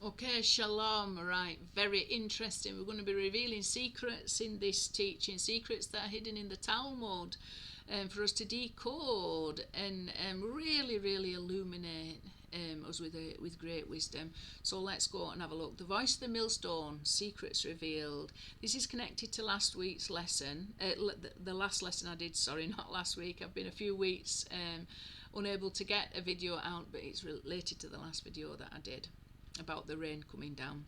Okay, shalom. Right, very interesting. We're going to be revealing secrets in this teaching, secrets that are hidden in the Talmud, for us to decode and really illuminate us with great wisdom. So let's go and have a look. The voice of the millstone, secrets revealed. This is connected to last week's lesson. The last lesson I did, sorry, not last week. I've been a few weeks unable to get a video out, but it's related to the last video that I did about the rain coming down.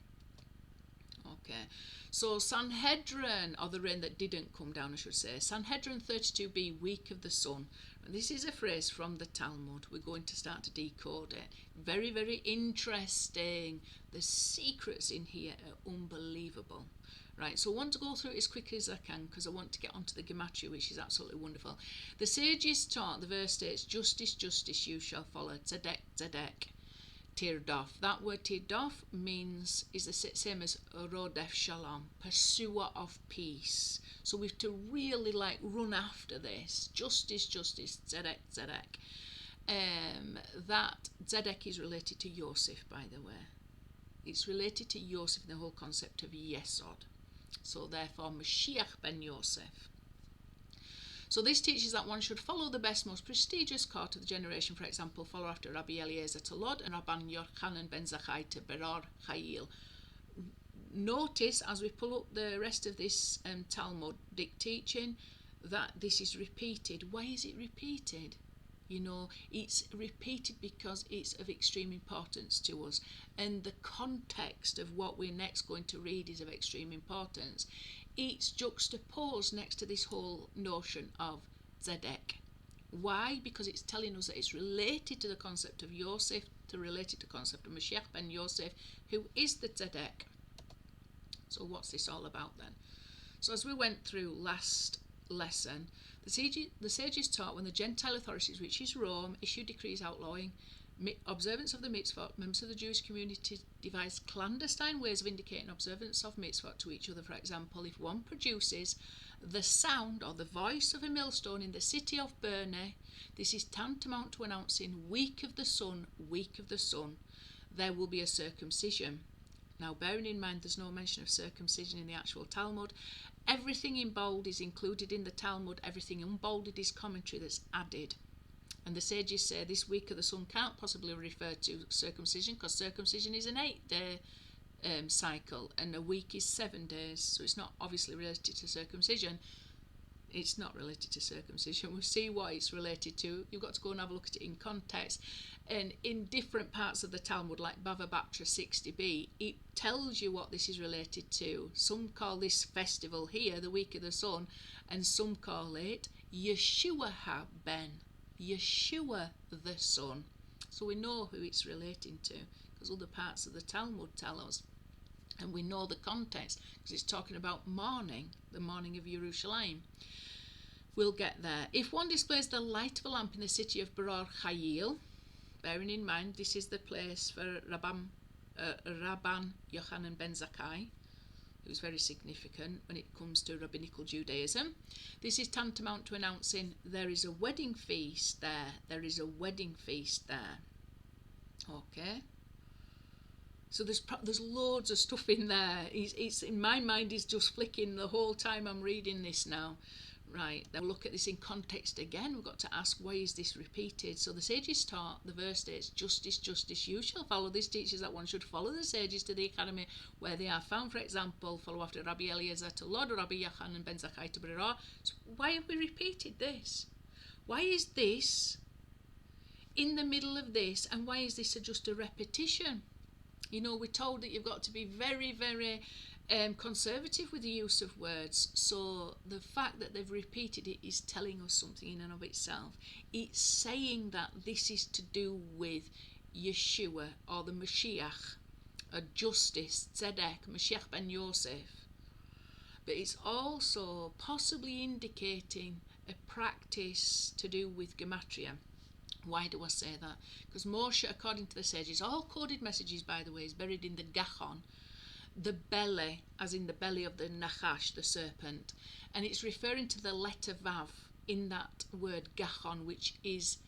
Okay, so Sanhedrin, or the rain that didn't come down, I should say. Sanhedrin 32b, week of the sun. This is a phrase from the Talmud. We're going to start to decode it. Very interesting. The secrets in here are unbelievable. Right, so I want to go through it as quickly as I can because I want to get onto the gematria, which is absolutely wonderful. The sages taught, the verse states, justice, justice you shall follow, tzedek, tzedek. Tirdof. That word tirdof is the same as rodef shalom, pursuer of peace. So we have to really run after this. Justice, justice, tzedek, tzedek. That tzedek is related to Yosef, by the way. It's related to Yosef in the whole concept of Yesod. So therefore, Mashiach ben Yosef. So this teaches that one should follow the best, most prestigious court of the generation. For example, follow after Rabbi Eliezer to Lod and Rabban Yochanan ben Zakkai to Berar Chayil. Notice as we pull up the rest of this Talmudic teaching that this is repeated. Why is it repeated? You know, it's repeated because it's of extreme importance to us, and the context of what we're next going to read is of extreme importance. It's juxtaposed next to this whole notion of tzedek. Why? Because it's telling us that it's related to the concept of Yosef, related to the concept of Mashiach ben Yosef, who is the tzedek. So what's this all about then? So as we went through last lesson, the sages taught when the Gentile authorities, which is Rome, issued decrees outlawing observance of the mitzvot, members of the Jewish community devised clandestine ways of indicating observance of mitzvot to each other. For example, if one produces the sound or the voice of a millstone in the city of Berne, this is tantamount to announcing week of the sun, week of the sun. There will be a circumcision. Now, bearing in mind there's no mention of circumcision in the actual Talmud, everything in bold is included in the Talmud, everything unbolded is commentary that's added. And the sages say this week of the sun can't possibly refer to circumcision because circumcision is an 8-day cycle and a week is 7 days. So it's not obviously related to circumcision. It's not related to circumcision. We'll see what it's related to. You've got to go and have a look at it in context. And in different parts of the Talmud, like Bava Batra 60b, it tells you what this is related to. Some call this festival here, the week of the sun, and some call it Yeshua ben. Yeshua the Son. So we know who it's relating to because other parts of the Talmud tell us, and we know the context because it's talking about mourning, the mourning of Jerusalem. We'll get there. If one displays the light of a lamp in the city of Berar Chayil, bearing in mind this is the place for Rabban Yochanan ben Zakkai, who's very significant when it comes to rabbinical Judaism. This is tantamount to announcing there is a wedding feast there. There is a wedding feast there. Okay. So there's loads of stuff in there. It's in my mind is just flicking the whole time I'm reading this now. Right, then we'll look at this in context again. We've got to ask, why is this repeated? So the sages taught, the verse states, justice, justice, you shall follow. This teaches that one should follow the sages to the academy where they are found. For example, follow after Rabbi Eliezer to Lod or Rabbi Yochanan ben Zakkai to Berar. So why have we repeated this? Why is this in the middle of this, and why is this just a repetition? You know, we're told that you've got to be very conservative with the use of words, so the fact that they've repeated it is telling us something in and of itself. It's saying that this is to do with Yeshua or the Mashiach, a justice, tzedek, Mashiach ben Yosef, but it's also possibly indicating a practice to do with gematria. Why do I say that? Because Moshe, according to the sages, all coded messages, by the way, is buried in the Gachon, the belly, as in the belly of the Nachash, the serpent, and it's referring to the letter Vav in that word Gachon, which is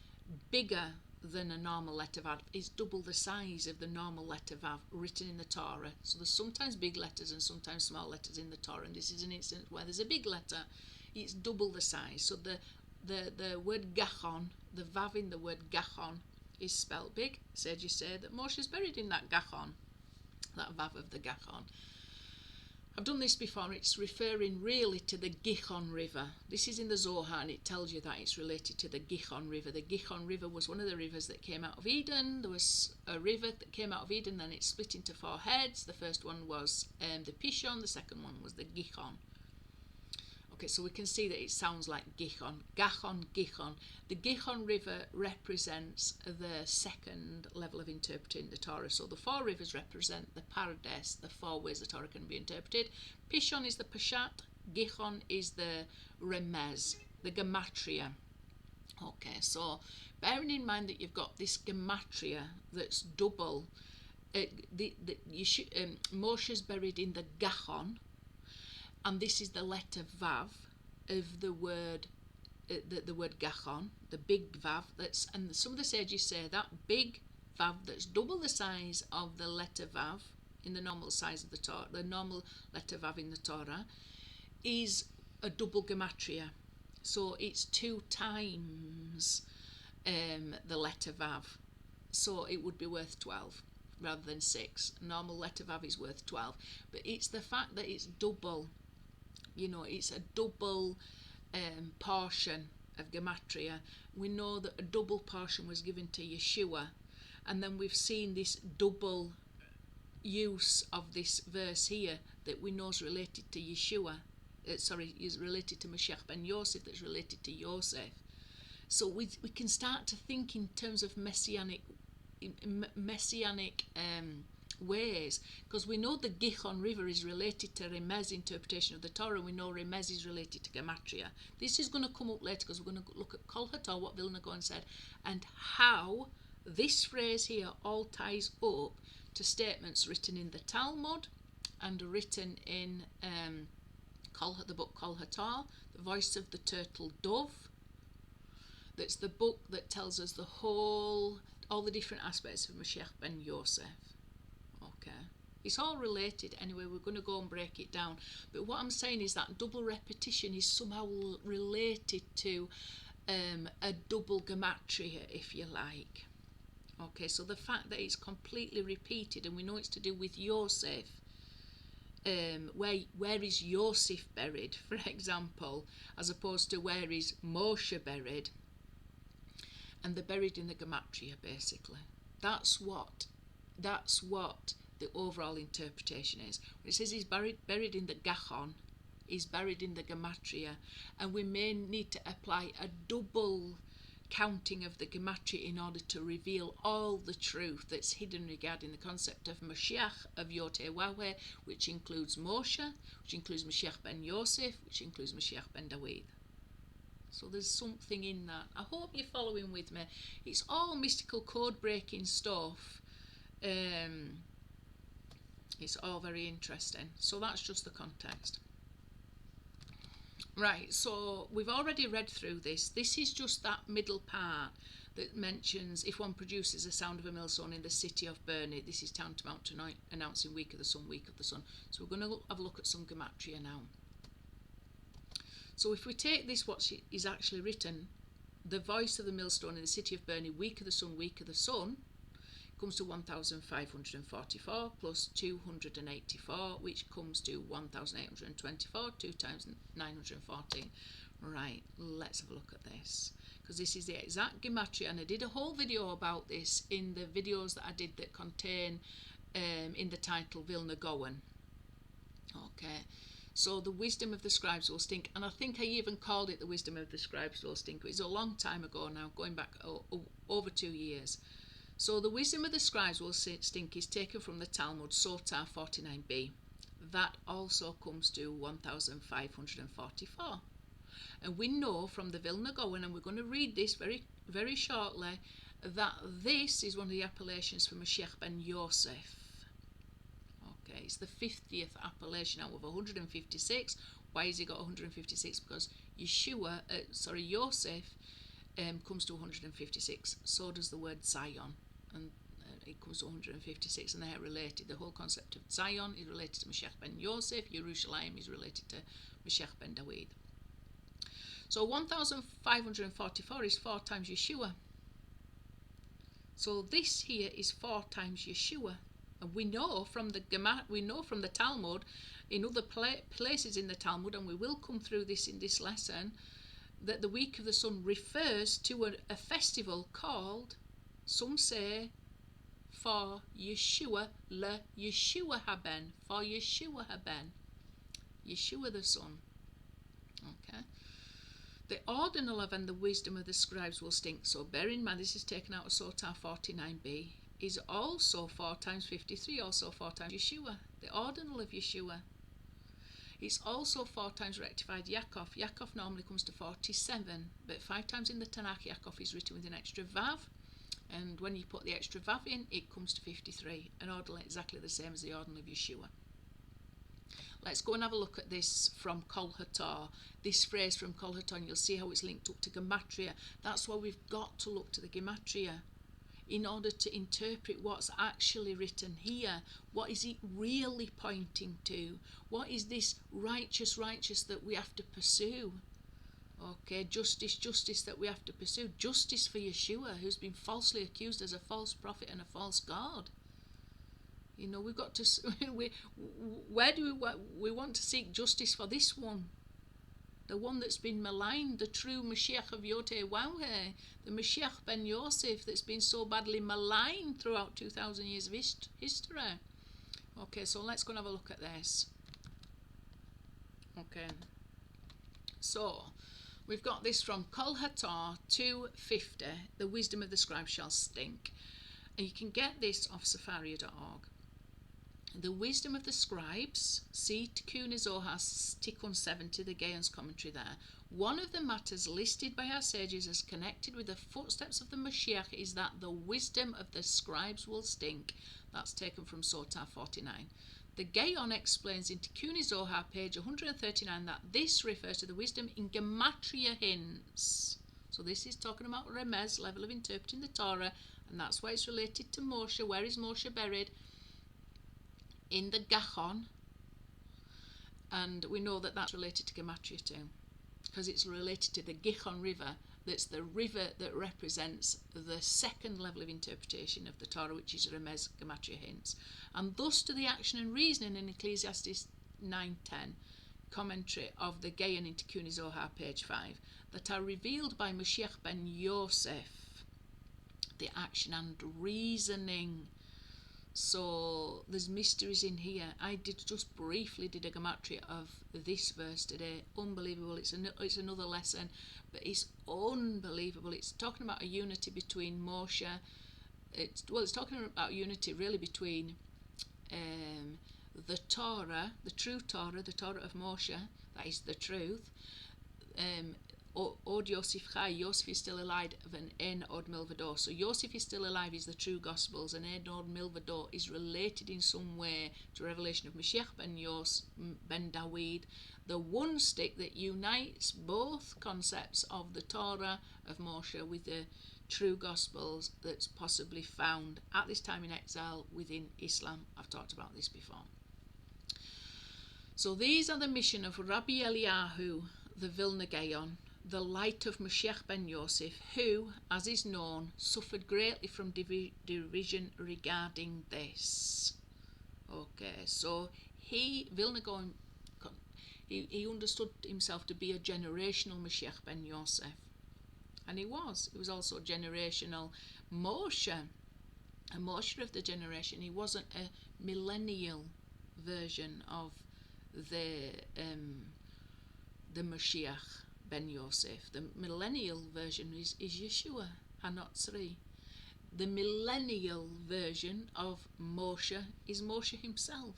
bigger than a normal letter Vav. It's double the size of the normal letter Vav written in the Torah. So there's sometimes big letters and sometimes small letters in the Torah, and this is an instance where there's a big letter. It's double the size. So the word Gachon, the Vav in the word Gachon, is spelt big. Sages say that Moshe's buried in that Gachon, that Vav of the Gachon. I've done this before. It's referring really to the Gihon River. This is in the Zohar, and it tells you that it's related to the Gihon River. The Gihon River was one of the rivers that came out of Eden. There was a river that came out of Eden, then it split into four heads. The first one was the Pishon, the second one was the Gihon. Okay, so we can see that it sounds like Gihon. Gachon, Gihon. The Gihon River represents the second level of interpreting the Torah. So the four rivers represent the Pardes, the four ways the Torah can be interpreted. Pishon is the Peshat. Gihon is the Remez, the gematria. Okay, so bearing in mind that you've got this gematria that's double, Moshe's buried in the Gachon, and this is the letter Vav of the word Gachon, the big Vav. And some of the sages say that big Vav that's double the size of the letter Vav in the normal size of the Torah, the normal letter Vav in the Torah, is a double gematria. So it's 2 times the letter Vav. So it would be worth 12 rather than 6. Normal letter Vav is worth 12. But it's the fact that it's double. You know, it's a double portion of gematria. We know that a double portion was given to Yeshua, and then we've seen this double use of this verse here that we know is related to Yeshua. Is related to Mashiach ben Yosef, that's related to Yosef. So we can start to think in terms of messianic ways, because we know the Gihon River is related to Remez interpretation of the Torah. We know Remez is related to gematria. This is going to come up later, because we're going to look at Kol HaTorah, what Vilna Gaon said, and how this phrase here all ties up to statements written in the Talmud and written in the book Kol HaTorah, the voice of the turtle dove. That's the book that tells us all the different aspects of Mashiach ben Yosef. Okay, it's all related anyway. We're going to go and break it down, but what I'm saying is that double repetition is somehow related to a double gematria, if you like. Okay, so the fact that it's completely repeated, and we know it's to do with Yosef. Where is Yosef buried, for example, as opposed to where is Moshe buried, and they're buried in the gematria, basically. That's what the overall interpretation is. When it says he's buried in the Gachon, he's buried in the gematria, and we may need to apply a double counting of the gematria in order to reveal all the truth that's hidden regarding the concept of Mashiach, of YHWH, which includes Moshe, which includes Mashiach ben Yosef, which includes Mashiach ben David. So there's something in that. I hope you're following with me. It's all mystical code-breaking stuff. It's all very interesting. So that's just the context. Right, so we've already read through this. This is just that middle part that mentions if one produces a sound of a millstone in the city of Burney. This is tantamount to announcing week of the sun, week of the sun. So we're going to have a look at some gematria now. So if we take this, what is actually written, the voice of the millstone in the city of Burney, week of the sun, comes to 1,544 plus 284, which comes to 1,824, 2 times 914. Right, let's have a look at this, because this is the exact gematria, and I did a whole video about this in the videos that I did that contain in the title Vilna Gaon. Okay, so the wisdom of the scribes will stink, and I think I even called it the wisdom of the scribes will stink. It was a long time ago now, going back over 2 years. So the wisdom of the scribes will stink is taken from the Talmud, Sotah 49b. That also comes to 1,544. And we know from the Vilna Gaon, and we're going to read this very, very shortly, that this is one of the appellations for Mashiach ben Yosef. Okay, it's the 50th appellation out of 156. Why has he got 156? Because Yosef comes to 156. So does the word Zion, and it comes to 156, and they are related. The whole concept of Zion is related to Mashiach ben Yosef. Yerushalayim is related to Mashiach ben David. So 1544 is 4 times Yeshua. So this here is 4 times Yeshua, and we know from the Talmud, in other places in the Talmud, and we will come through this in this lesson, that the week of the sun refers to a festival called, some say, for Yeshua, le Yeshua haben, for Yeshua haben, Yeshua the Son. Okay. The ordinal of and the wisdom of the scribes will stink. So bear in mind, this is taken out of Sotah 49b, is also 4 times 53, also 4 times Yeshua, the ordinal of Yeshua. It's also 4 times rectified Yaakov. Yaakov normally comes to 47, but 5 times in the Tanakh, Yaakov is written with an extra Vav, and when you put the extra Vav in, it comes to 53, an ordinal exactly the same as the ordinal of Yeshua. Let's go and have a look at this from Kol Hator, this phrase from Kol Hator, and you'll see how it's linked up to gematria. That's why we've got to look to the gematria in order to interpret what's actually written here. What is it really pointing to? What is this righteous that we have to pursue? Okay, justice that we have to pursue. Justice for Yeshua, who's been falsely accused as a false prophet and a false god. You know, we've got to, where do we want to seek justice for this one? The one that's been maligned, the true Mashiach of YHWH, the Mashiach ben Yosef that's been so badly maligned throughout 2,000 years of history. Okay, so let's go and have a look at this. Okay, so we've got this from Kol Hator 250, the wisdom of the scribe shall stink. And you can get this off safaria.org. The wisdom of the scribes, see Tikkun Zohar Tikkun 70, the Gaon's commentary there. One of the matters listed by our sages as connected with the footsteps of the Mashiach is that the wisdom of the scribes will stink. That's taken from Sotah 49. The Gaon explains in Tikkun Zohar, page 139, that this refers to the wisdom in gematria hints. So this is talking about Remez, level of interpreting the Torah, and that's why it's related to Moshe. Where is Moshe buried? In the Gaon, and we know that that's related to gematria too, because it's related to the Gihon River. That's the river that represents the second level of interpretation of the Torah, which is Remez, gematria hints, and thus to the action and reasoning in Ecclesiastes 9:10, commentary of the Gaon in Tikkun Zohar, page 5, that are revealed by Mashiach ben Yosef, the action and reasoning. So there's mysteries in here. I just briefly did a gematria of this verse today. Unbelievable. It's another lesson, but it's unbelievable. It's talking about a unity between Moshe. It's talking about unity really between the Torah, the true Torah, the Torah of Moshe, that is the truth. Od Yosef Chai, Yosef is still alive, and En Od Milvador. So Yosef is still alive is the true Gospels, and En Od Milvador is related in some way to revelation of Mashiach ben David, the one stick that unites both concepts of the Torah of Moshe with the true Gospels that's possibly found at this time in exile within Islam. I've talked about this before. So these are the mission of Rabbi Eliyahu, the Vilna Gaon, the light of Mashiach ben Yosef, who, as is known, suffered greatly from derision regarding this. Okay, so Vilna Gaon, he understood himself to be a generational Mashiach ben Yosef, and he was also generational Moshe, a Moshe of the generation. He wasn't a millennial version of the Mashiach ben Yosef. The millennial version is Yeshua, Hanotzri. The millennial version of Moshe is Moshe himself.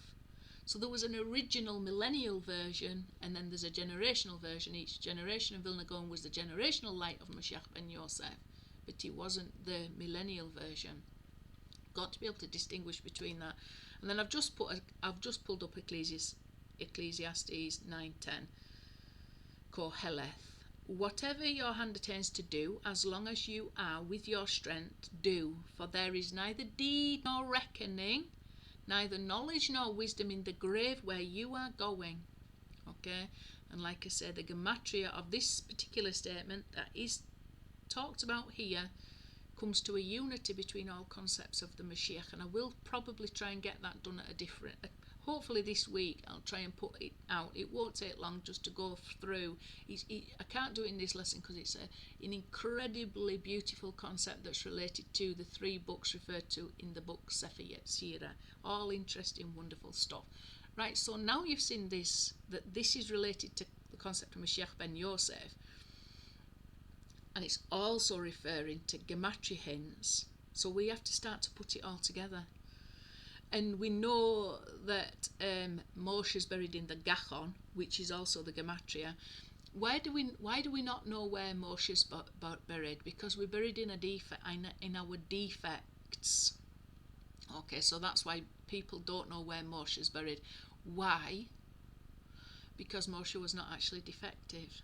So there was an original millennial version, and then there's a generational version. Each generation of Vilna Gaon was the generational light of Mashiach ben Yosef, but he wasn't the millennial version. Got to be able to distinguish between that. And then I've just pulled up Ecclesiastes 9:10, Koheleth, whatever your hand attains to do, as long as you are with your strength, do. For there is neither deed nor reckoning, neither knowledge nor wisdom in the grave where you are going. Okay? And like I said, the gematria of this particular statement that is talked about here comes to a unity between all concepts of the Mashiach, and I will probably try and get that done at a different, hopefully this week I'll try and put it out. It won't take long just to go through. I can't do it in this lesson because it's an incredibly beautiful concept that's related to the 3 books referred to in the book Sefer Yetzirah. All interesting, wonderful stuff. Right, so now you've seen this, that this is related to the concept of Mashiach ben Yosef, and it's also referring to gematria hints. So we have to start to put it all together. And we know that Moshe is buried in the Gaon, which is also the gematria. Why do we not know where Moshe is buried? Because we're buried in our defects. Okay, so that's why people don't know where Moshe is buried. Why? Because Moshe was not actually defective.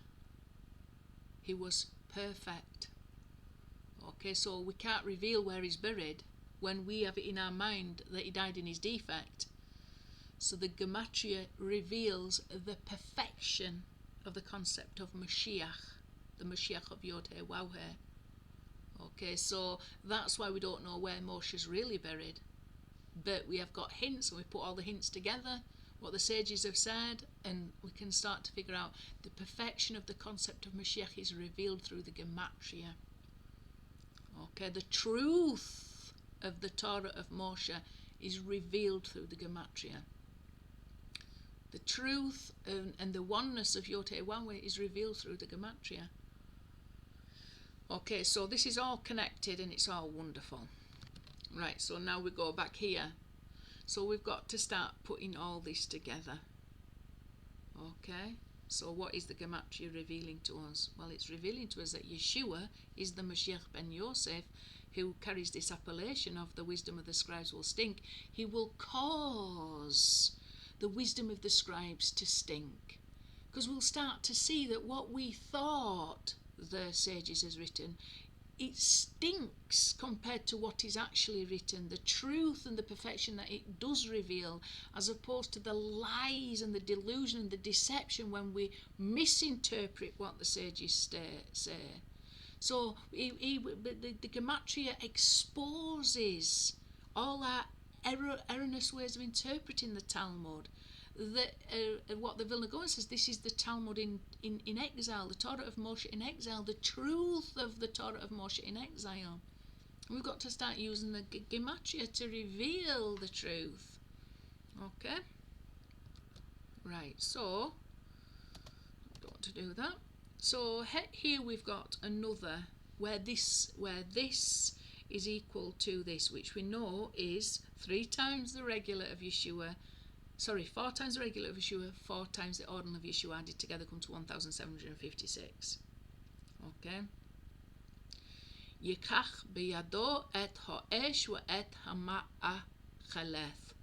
He was perfect. Okay, so we can't reveal where he's buried when we have it in our mind that he died in his defect. So the gematria reveals the perfection of the concept of Mashiach, the Mashiach of YHWH. Okay, so that's why we don't know where Moshe's really buried. But we have got hints, and we put all the hints together, what the sages have said, and we can start to figure out the perfection of the concept of Mashiach is revealed through the gematria. Okay, the truth of the Torah of Moshe is revealed through the gematria. The truth and the oneness of YHWH is revealed through the gematria. Okay, so this is all connected and it's all wonderful. Right, so now we go back here. So we've got to start putting all this together. Okay, so what is the gematria revealing to us? Well, it's revealing to us that Yeshua is the Mashiach ben Yosef, who carries this appellation of the wisdom of the scribes will stink. He will cause the wisdom of the scribes to stink. Because we'll start to see that what we thought the sages has written, it stinks compared to what is actually written, the truth and the perfection that it does reveal, as opposed to the lies and the delusion and the deception when we misinterpret what the sages say. So the gematria exposes all our erroneous ways of interpreting the Talmud. What the Vilna Gaon says, this is the Talmud in exile, the Torah of Moshe in exile, the truth of the Torah of Moshe in exile. And we've got to start using the gematria to reveal the truth. Okay? Right, so I don't want to do that. So here we've got another where this is equal to this, which we know is 3 times the regular of Yeshua. 4 times the regular of Yeshua, 4 times the ordinal of Yeshua added together come to 1,756. Okay. Yikach biyado et ha'esh wa et hama'achaleth.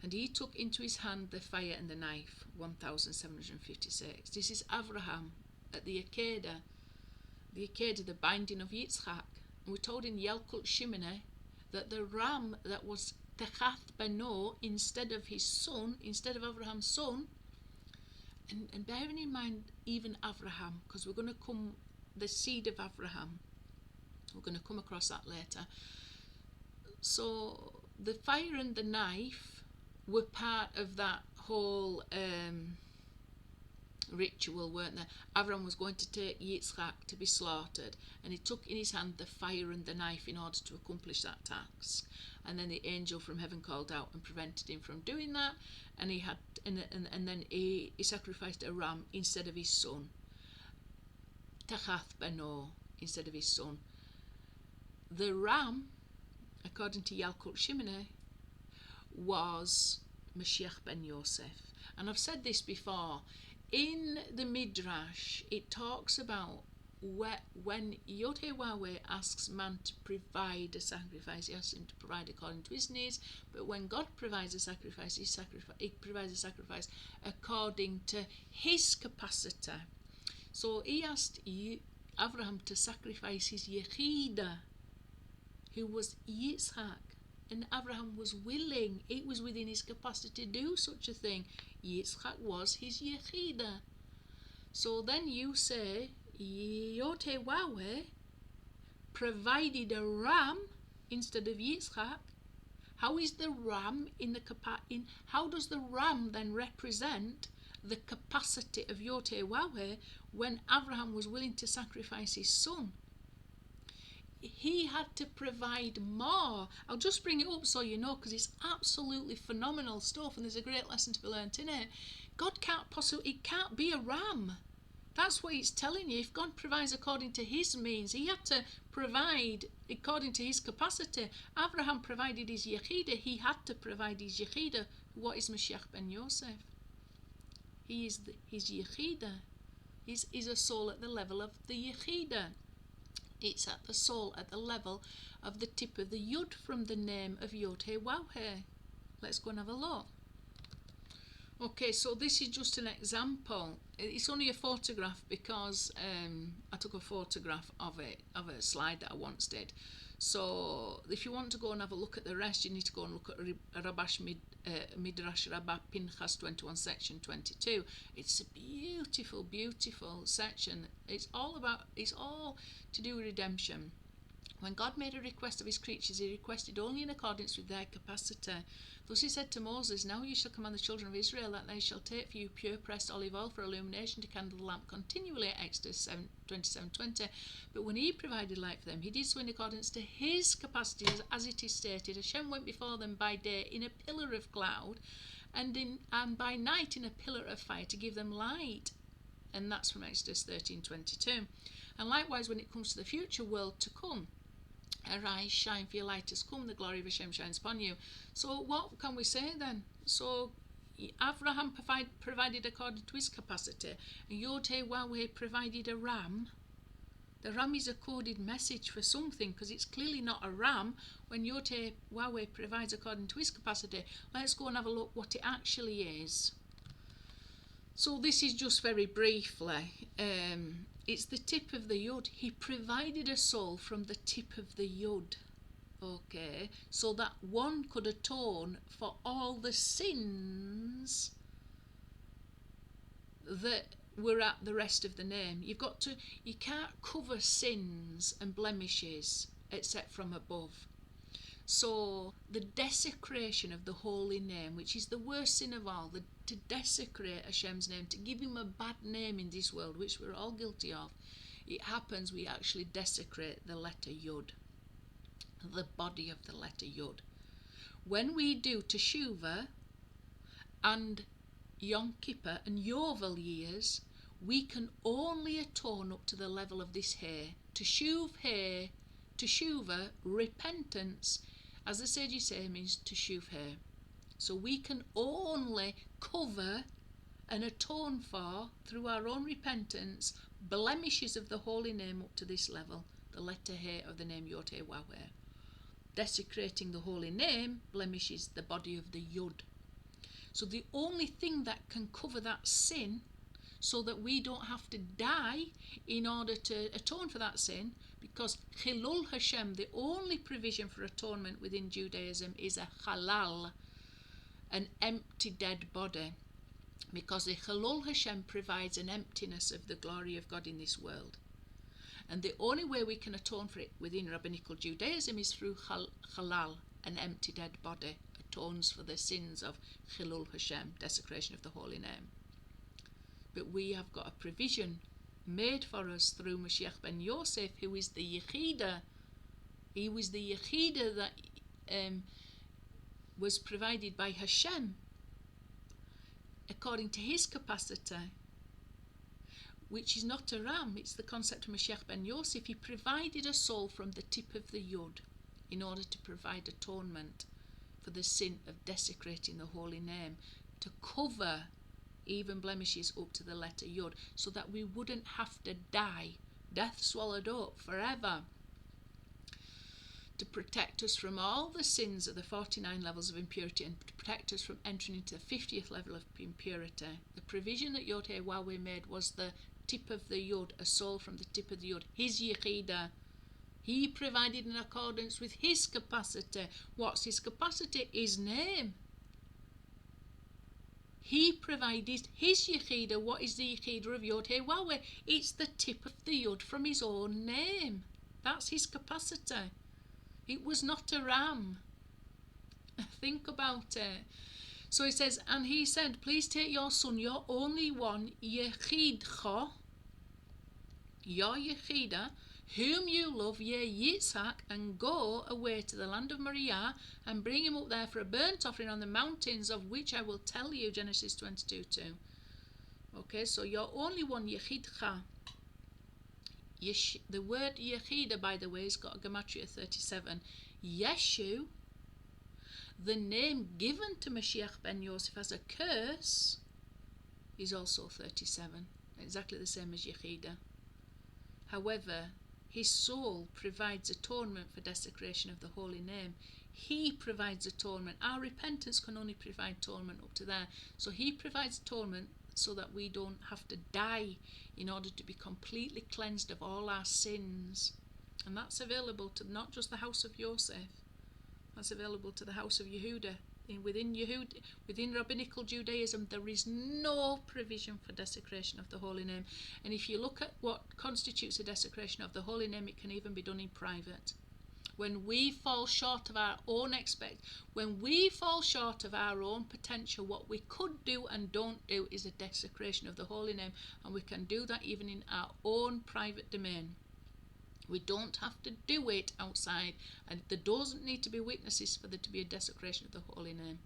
And he took into his hand the fire and the knife, 1,756. This is Abraham at the Akedah, the binding of Yitzchak. And we're told in Yalkut Shimene that the ram that was Techath Beno instead of his son, instead of Abraham's son, and bearing in mind even Abraham, because we're going to come, the seed of Abraham, we're going to come across that later. So the fire and the knife were part of that whole ritual, weren't they? Abraham was going to take Yitzchak to be slaughtered, and he took in his hand the fire and the knife in order to accomplish that task. And then the angel from heaven called out and prevented him from doing that, and he had and then he sacrificed a ram instead of his son, Tachath Beno, instead of his son. The ram, according to Yalkut Shimene, was Mashiach ben Yosef. And I've said this before, in the Midrash it talks about when YHWH asks man to provide a sacrifice, he asks him to provide according to his needs, but when God provides a sacrifice, he provides a sacrifice according to his capacity. So he asked Abraham to sacrifice his Yechida, who was Yitzhak. And Abraham was willing. It was within his capacity to do such a thing. Yitzhak was his Yechida. So then you say, YHWH provided a ram instead of Yitzhak. How is the ram how does the ram then represent the capacity of YHWH when Abraham was willing to sacrifice his son? He had to provide more. I'll just bring it up so you know, because it's absolutely phenomenal stuff and there's a great lesson to be learnt in it. God it can't be a ram. That's what it's telling you. If God provides according to his means, he had to provide according to his capacity. Abraham provided his Yechida. He had to provide his Yechida. What is Mashiach ben Yosef? He is his Yechida. He's a soul at the level of the Yechida. It's at the soul at the level of the tip of the Yud from the name of YHWH. Let's go and have a look. Okay, so this is just an example. It's only a photograph because I took a photograph of a slide that I once did. So if you want to go and have a look at the rest, you need to go and look at Midrash Rabbah Pinchas 21 section 22. It's a beautiful, beautiful section. It's all to do with redemption. When God made a request of his creatures, he requested only in accordance with their capacity. Thus he said to Moses, Now you shall command the children of Israel that they shall take for you pure pressed olive oil for illumination to kindle the lamp continually, Exodus 27:20. But when he provided light for them, he did so in accordance to his capacity, as it is stated. Hashem went before them by day in a pillar of cloud, and by night in a pillar of fire to give them light. And that's from Exodus 13:22. And likewise, when it comes to the future world to come, arise, shine, for your light has come, the glory of Hashem shines upon you. So what can we say then? So Abraham provided according to his capacity, and YHWH provided a ram. The ram is a coded message for something, because it's clearly not a ram when YHWH provides according to his capacity. Let's go and have a look what it actually is. So this is just very briefly. It's the tip of the Yud. He provided a soul from the tip of the Yud. Okay, so that one could atone for all the sins that were at the rest of the name. You can't cover sins and blemishes except from above. So the desecration of the holy name, which is the worst sin of all, to desecrate Hashem's name, to give him a bad name in this world, which we're all guilty of, it happens we actually desecrate the letter Yud, the body of the letter Yud. When we do Teshuvah and Yom Kippur and Yovel years, we can only atone up to the level of this hair. Teshuvah, repentance, as the sages say, means Teshuvah. So we can only cover and atone for, through our own repentance, blemishes of the holy name up to this level, the letter He of the name YHWH. Desecrating the holy name blemishes the body of the Yud. So the only thing that can cover that sin, so that we don't have to die in order to atone for that sin, because Chilul Hashem, the only provision for atonement within Judaism is a halal, an empty dead body, because the Chilul Hashem provides an emptiness of the glory of God in this world. And the only way we can atone for it within Rabbinical Judaism is through halal, an empty dead body, atones for the sins of Chilul Hashem, desecration of the holy name. But we have got a provision made for us through Mashiach ben Yosef, who is the Yechida. He was the Yechida that was provided by Hashem according to his capacity, which is not a ram. It's the concept of Mashiach ben Yosef. He provided a soul from the tip of the Yud in order to provide atonement for the sin of desecrating the holy name, to cover even blemishes up to the letter Yud, so that we wouldn't have to die, death swallowed up forever, to protect us from all the sins of the 49 levels of impurity, and to protect us from entering into the 50th level of impurity. The provision that YHWH made was the tip of the Yod, a soul from the tip of the Yod, his Yechida. He provided in accordance with his capacity. What's his capacity? His name. He provided his Yechida. What is the Yechida of YHWH? It's the tip of the Yod from his own name. That's his capacity. It was not a ram. Think about it. So he says, and he said, please take your son, your only one, Yechidcha, your Yechida, whom you love, ye Yitzhak, and go away to the land of Moriah, and bring him up there for a burnt offering on the mountains of which I will tell you, Genesis 22:2. Okay, so your only one, Yechidcha. The word Yechida, by the way, has got a gematria 37. Yeshu, the name given to Mashiach ben Yosef as a curse, is also 37, exactly the same as Yechida. However, his soul provides atonement for desecration of the holy name. He provides atonement. Our repentance can only provide atonement up to there. So he provides atonement so that we don't have to die in order to be completely cleansed of all our sins. And that's available to not just the house of Yosef. That's available to the house of Yehuda. Within rabbinical Judaism, there is no provision for desecration of the holy name. And if you look at what constitutes a desecration of the holy name, it can even be done in private. When we fall short of our own potential, what we could do and don't do is a desecration of the holy name, and we can do that even in our own private domain. We don't have to do it outside, and there doesn't need to be witnesses for there to be a desecration of the holy name.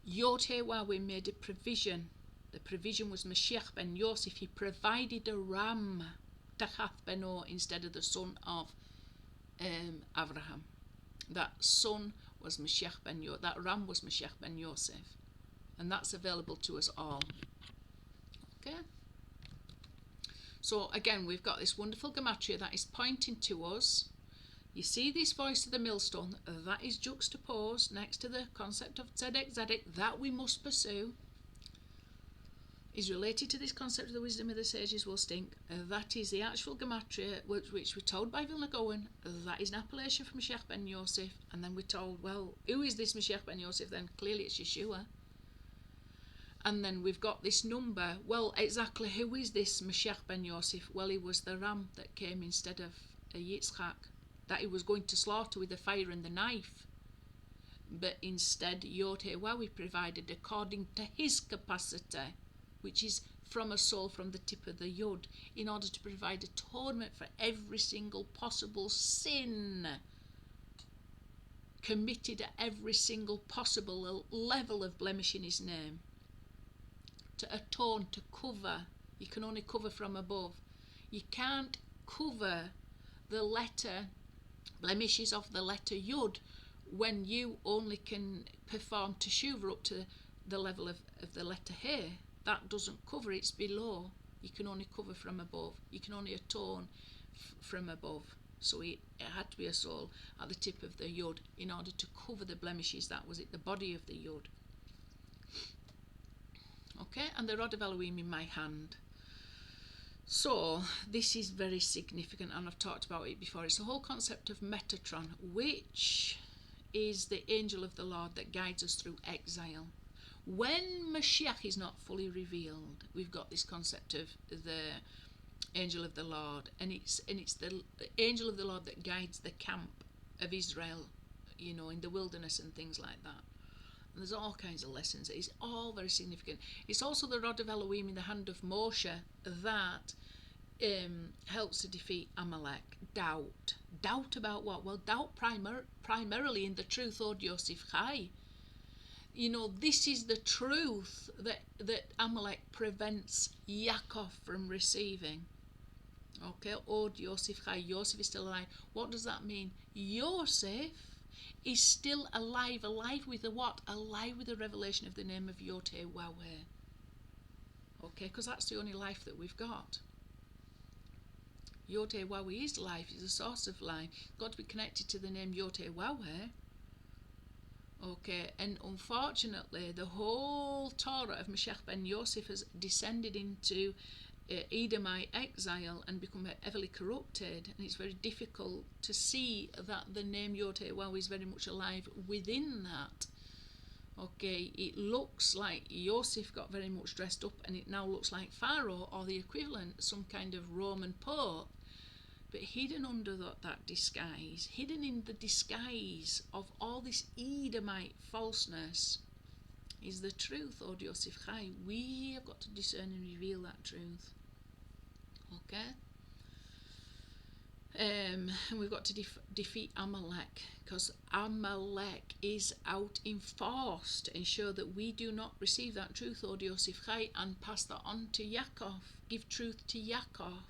YHWH made a provision. The provision was Mashiach ben Yosef. He provided a ram, Tachath Beno, instead of the son of Abraham. That son was Mashiach ben Yosef. That ram was Mashiach ben Yosef, and that's available to us all. Okay. So again, we've got this wonderful gematria that is pointing to us. You see this voice of the millstone, that is juxtaposed next to the concept of tzedek, that we must pursue, is related to this concept of the wisdom of the sages will stink. That is the actual gematria, which we're told by Vilna Gaon. That is an appellation from Mashiach ben Yosef. And then we're told, well, who is this Mashiach ben Yosef then? Clearly it's Yeshua. And then we've got this number. Well, exactly who is this Mashiach ben Yosef? Well, he was the ram that came instead of a Yitzchak, that he was going to slaughter with the fire and the knife. But instead, YHWH provided according to his capacity, which is from a soul from the tip of the Yod, in order to provide atonement for every single possible sin committed at every single possible level of blemish in his name. To atone, to cover. You can only cover from above. You can't cover the letter blemishes of the letter Yod when you only can perform teshuvah up to the level of the letter He. That doesn't cover, it's below. You can only cover from above. You can only atone from above. So it had to be a soul at the tip of the Yod in order to cover the blemishes. That was it, the body of the Yod. Okay, and the rod of Elohim in my hand. So this is very significant, and I've talked about it before. It's the whole concept of Metatron, which is the angel of the Lord that guides us through exile. When Mashiach is not fully revealed, we've got this concept of the angel of the Lord, and it's the angel of the Lord that guides the camp of Israel, in the wilderness and things like that. And there's all kinds of lessons. It's all very significant. It's also the rod of Elohim in the hand of Moshe that helps to defeat Amalek. Doubt about what? Well, doubt primarily in the truth, Od Yosef Chai. This is the truth that Amalek prevents Yaakov from receiving. Okay, Od Yosef Chai. Yosef is still alive. What does that mean? Yosef is still alive with the what? Alive with the revelation of the name of YHWH. Okay, because that's the only life that we've got. YHWH is life, is the source of life. It's got to be connected to the name YHWH. Okay, and unfortunately, the whole Torah of Mashiach ben Yosef has descended into Edomite exile and become heavily corrupted, and it's very difficult to see that the name YHWH is very much alive within that. Okay, it looks like Yosef got very much dressed up, and it now looks like Pharaoh or the equivalent, some kind of Roman Pope, but hidden under that disguise, hidden in the disguise of all this Edomite falseness, is the truth, Od Yosef Chai. We have got to discern and reveal that truth. Okay? And we've got to defeat Amalek, because Amalek is out in force to ensure that we do not receive that truth, Od Yosef Chai, and pass that on to Yaakov. Give truth to Yaakov.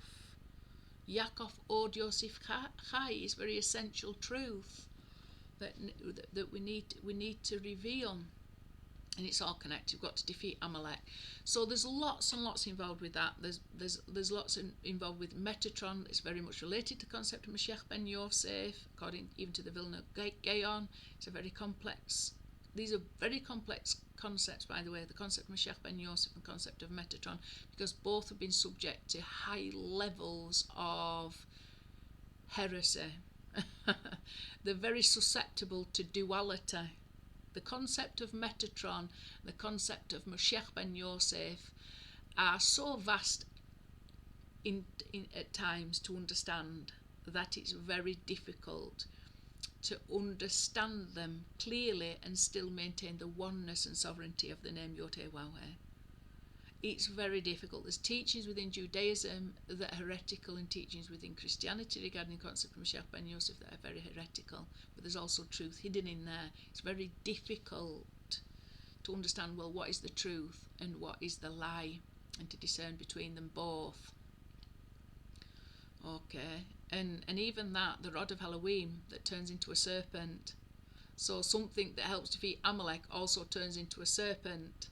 Yaakov Od Yosef Chai is very essential truth that we need to reveal, and it's all connected. We've got to defeat Amalek. So there's lots and lots involved with that. There's lots involved with Metatron. It's very much related to the concept of Mashiach ben Yosef, according even to the Vilna Gaon. It's a very complex. These are very complex concepts, by the way, the concept of Mashiach ben Yosef and the concept of Metatron, because both have been subject to high levels of heresy. They're very susceptible to duality. The concept of Metatron, the concept of Mashiach ben Yosef are so vast in at times to understand that it's very difficult to understand them clearly and still maintain the oneness and sovereignty of the name YHWH. It's very difficult. There's teachings within Judaism that are heretical, and teachings within Christianity regarding the concept of Mashiach ben Yosef that are very heretical, but there's also truth hidden in there. It's very difficult to understand, well, what is the truth and what is the lie, and to discern between them both. Okay, and even that, the rod of Halloween that turns into a serpent. So something that helps defeat Amalek also turns into a serpent.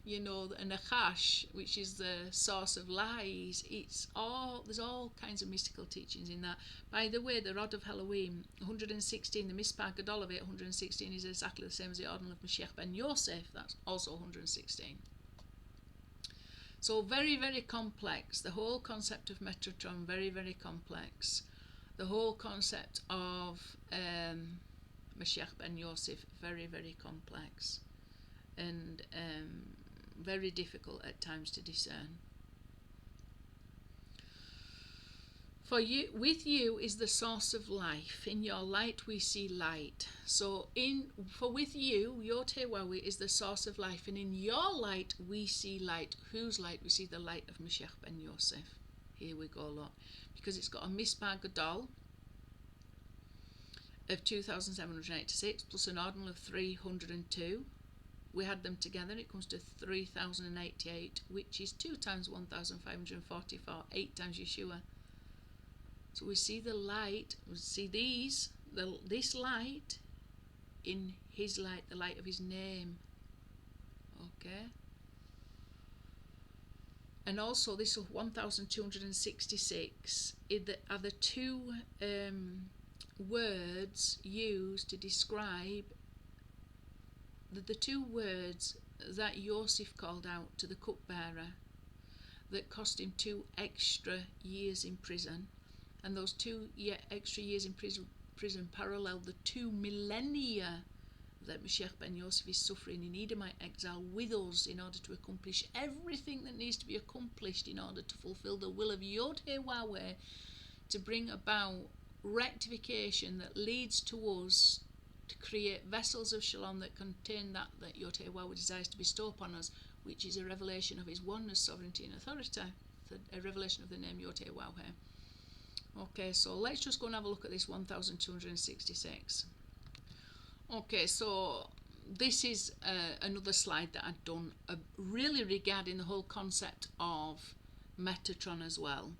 You know, a Nachash, which is the source of lies. There's all kinds of mystical teachings in that. By the way, the rod of Halloween, 116, the Mispah Gadol of it, 116 is exactly the same as the ordinal of Mashiach ben Yosef. That's also 116. So very, very complex. The whole concept of Metatron, very, very complex. The whole concept of Mashiach ben Yosef, very, very complex, and very difficult at times to discern. For you, with you is the source of life. In your light we see light. So with you, YHWH is the source of life, and in your light we see light. Whose light? We see the light of Mashiach ben Yosef. Here we go, look. Because it's got a Mispah Gadol of 2,786 plus an ordinal of 302. We had them together, it comes to 3,088, which is 2 times 1,544, 8 times Yeshua. So we see the light, we see this light in his light, the light of his name. Okay? And also this of 1,266 are the two words used to describe the two words that Yosef called out to the cupbearer that cost him 2 extra years in prison, and those 2 extra years in prison parallel the 2 millennia that Mashiach ben Yosef is suffering in Edomite exile with us in order to accomplish everything that needs to be accomplished in order to fulfill the will of YHWH, to bring about rectification that leads to us to create vessels of shalom that contain that YHWH desires to bestow upon us, which is a revelation of his oneness, sovereignty and authority, a revelation of the name YHWH. Okay, so let's just go and have a look at this 1,266. Okay, so this is another slide that I've done really regarding the whole concept of Metatron as well.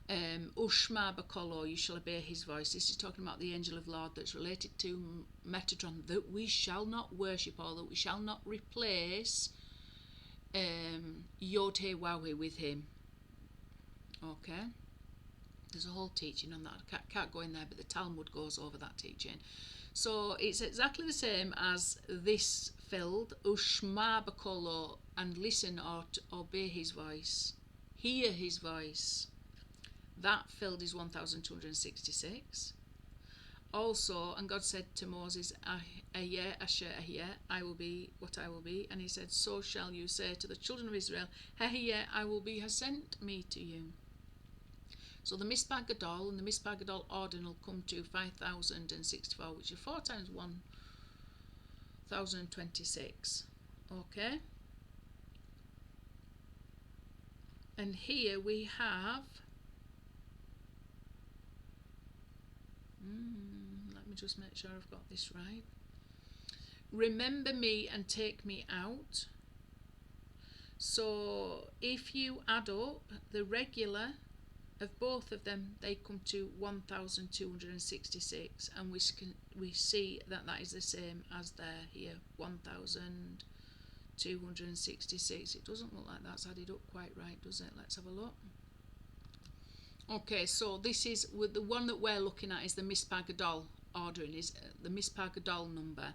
Ushma Bakolo, you shall obey his voice. This is talking about the angel of Lord that's related to Metatron, that we shall not worship, or that we shall not replace YHWH with him. Okay, there's a whole teaching on that. I can't go in there, but the Talmud goes over that teaching. So it's exactly the same as this filled, ushma bakolo, and listen or to obey his voice, hear his voice. That filled is 1266. Also, and God said to Moses, Ahyeh asher ahyeh, I will be what I will be. And he said, so shall you say to the children of Israel, Ahyeh, I will be, has sent me to you. So the Mispah Gadol and the Mispah Gadol ordinal come to 5064, which is 4 times 1026. Okay? And here we have, let me just make sure I've got this right. Remember me and take me out. So if you add up the regular of both of them, they come to 1266, and we see that is the same as there here, 1266. It doesn't look like that's added up quite right, does it? Let's have a look. Okay, so this is with the one that we're looking at is the Mispah Gadol ordering, is the Mispah Gadol number.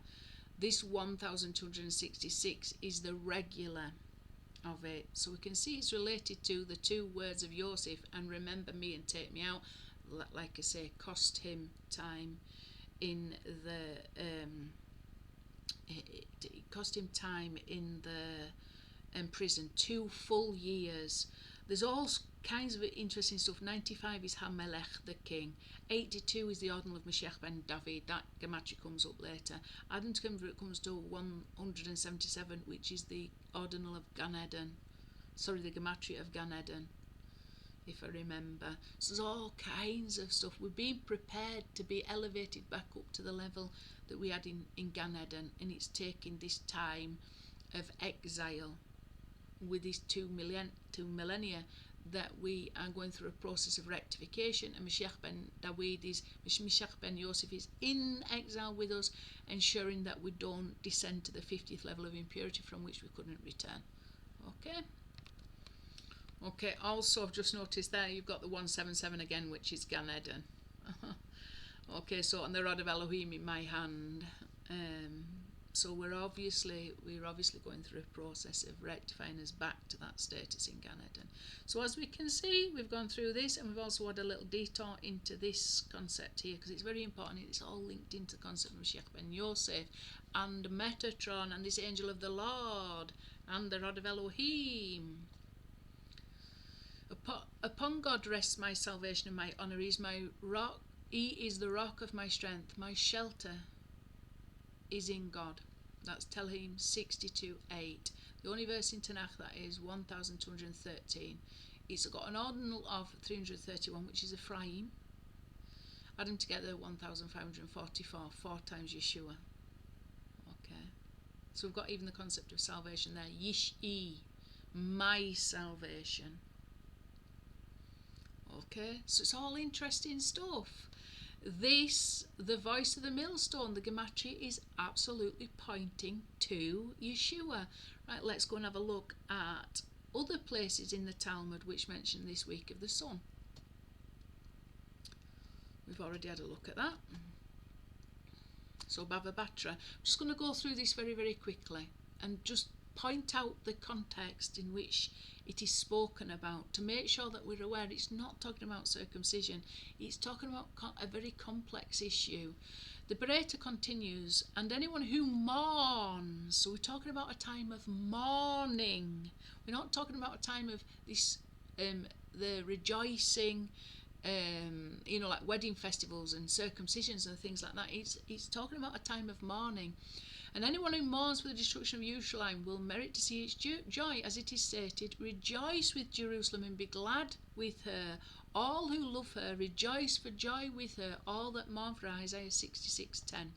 This 1266 is the regular of it. So we can see it's related to the two words of Yosef, and remember me and take me out. Like I say, cost him time in the it cost him time in the prison, 2 full years. There's all kinds of interesting stuff. 95 is Hamelech, the king. 82 is the ordinal of Mashiach ben David. That gematria comes up later. Adding together it comes to 177, which is the ordinal of Gan Eden. Sorry, the gematria of Gan Eden, if I remember. So there's all kinds of stuff. We're being prepared to be elevated back up to the level that we had in Gan Eden, and it's taking this time of exile with these two millennia that we are going through a process of rectification, and Mashiach ben Yosef is in exile with us, ensuring that we don't descend to the 50th level of impurity from which we couldn't return. Okay, also I've just noticed there you've got the 177 again, which is Gan Eden. Okay, so on the rod of Elohim in my hand. So we're obviously going through a process of rectifying us back to that status in Gan Eden. So as we can see, we've gone through this, and we've also had a little detour into this concept here, because it's very important. It's all linked into the concept of Mashiach ben Yosef and Metatron and this angel of the Lord and the rod of Elohim. Upon God rests my salvation and my honour. He is my rock. He is the rock of my strength. My shelter is in God. That's Tehillim 62:8. The only verse in Tanakh that is 1213. It's got an ordinal of 331, which is Ephraim. Add them together, 1544, 4 times Yeshua. Okay. So we've got even the concept of salvation there. Yish-i, my salvation. Okay, so it's all interesting stuff. This, the voice of the millstone, the gematria is absolutely pointing to Yeshua. Right, let's go and have a look at other places in the Talmud which mention this week of the sun. We've already had a look at that. So Bava Batra. I'm just going to go through this very, very quickly and just point out the context in which it is spoken about, to make sure that we're aware it's not talking about circumcision, it's talking about a very complex issue. The Bereta continues, and anyone who mourns, so we're talking about a time of mourning. We're not talking about a time of this, the rejoicing, like wedding festivals and circumcisions and things like that. It's talking about a time of mourning. And anyone who mourns for the destruction of Yerushalayim will merit to see its joy, as it is stated, rejoice with Jerusalem and be glad with her. All who love her rejoice for joy with her, all that mourn for her. Isaiah 66:10.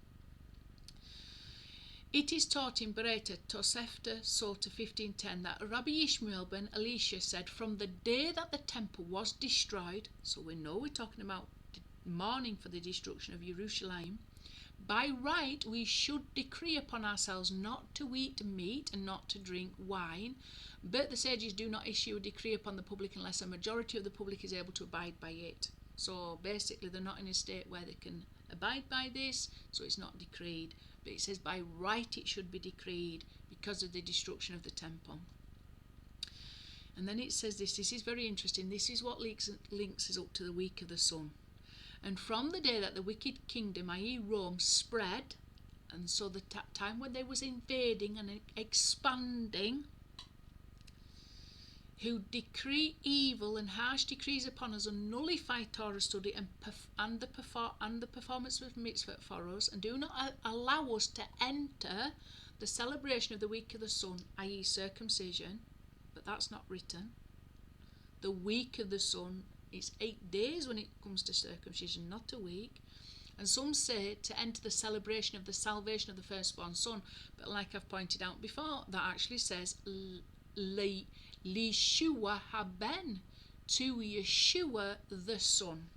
It is taught in Bereta, Tosefta, Sota 15:10, that Rabbi Yishmael ben Elisha said, from the day that the temple was destroyed, so we know we're talking about mourning for the destruction of Yerushalayim, by right we should decree upon ourselves not to eat meat and not to drink wine, but the sages do not issue a decree upon the public unless a majority of the public is able to abide by it. So basically they're not in a state where they can abide by this, so it's not decreed. But it says by right it should be decreed because of the destruction of the temple. And then it says this is very interesting. This is what links us up to the week of the sun. And from the day that the wicked kingdom, i.e. Rome, spread, and so the time when they was invading and expanding, who decree evil and harsh decrees upon us and nullify Torah study and the performance of mitzvah for us, and do not allow us to enter the celebration of the week of the sun, i.e. circumcision, but that's not written. The week of the sun is 8 days when it comes to circumcision, not a week. And some say to enter the celebration of the salvation of the firstborn son, but like I've pointed out before, that actually says Yeshua haben, to Yeshua the Son.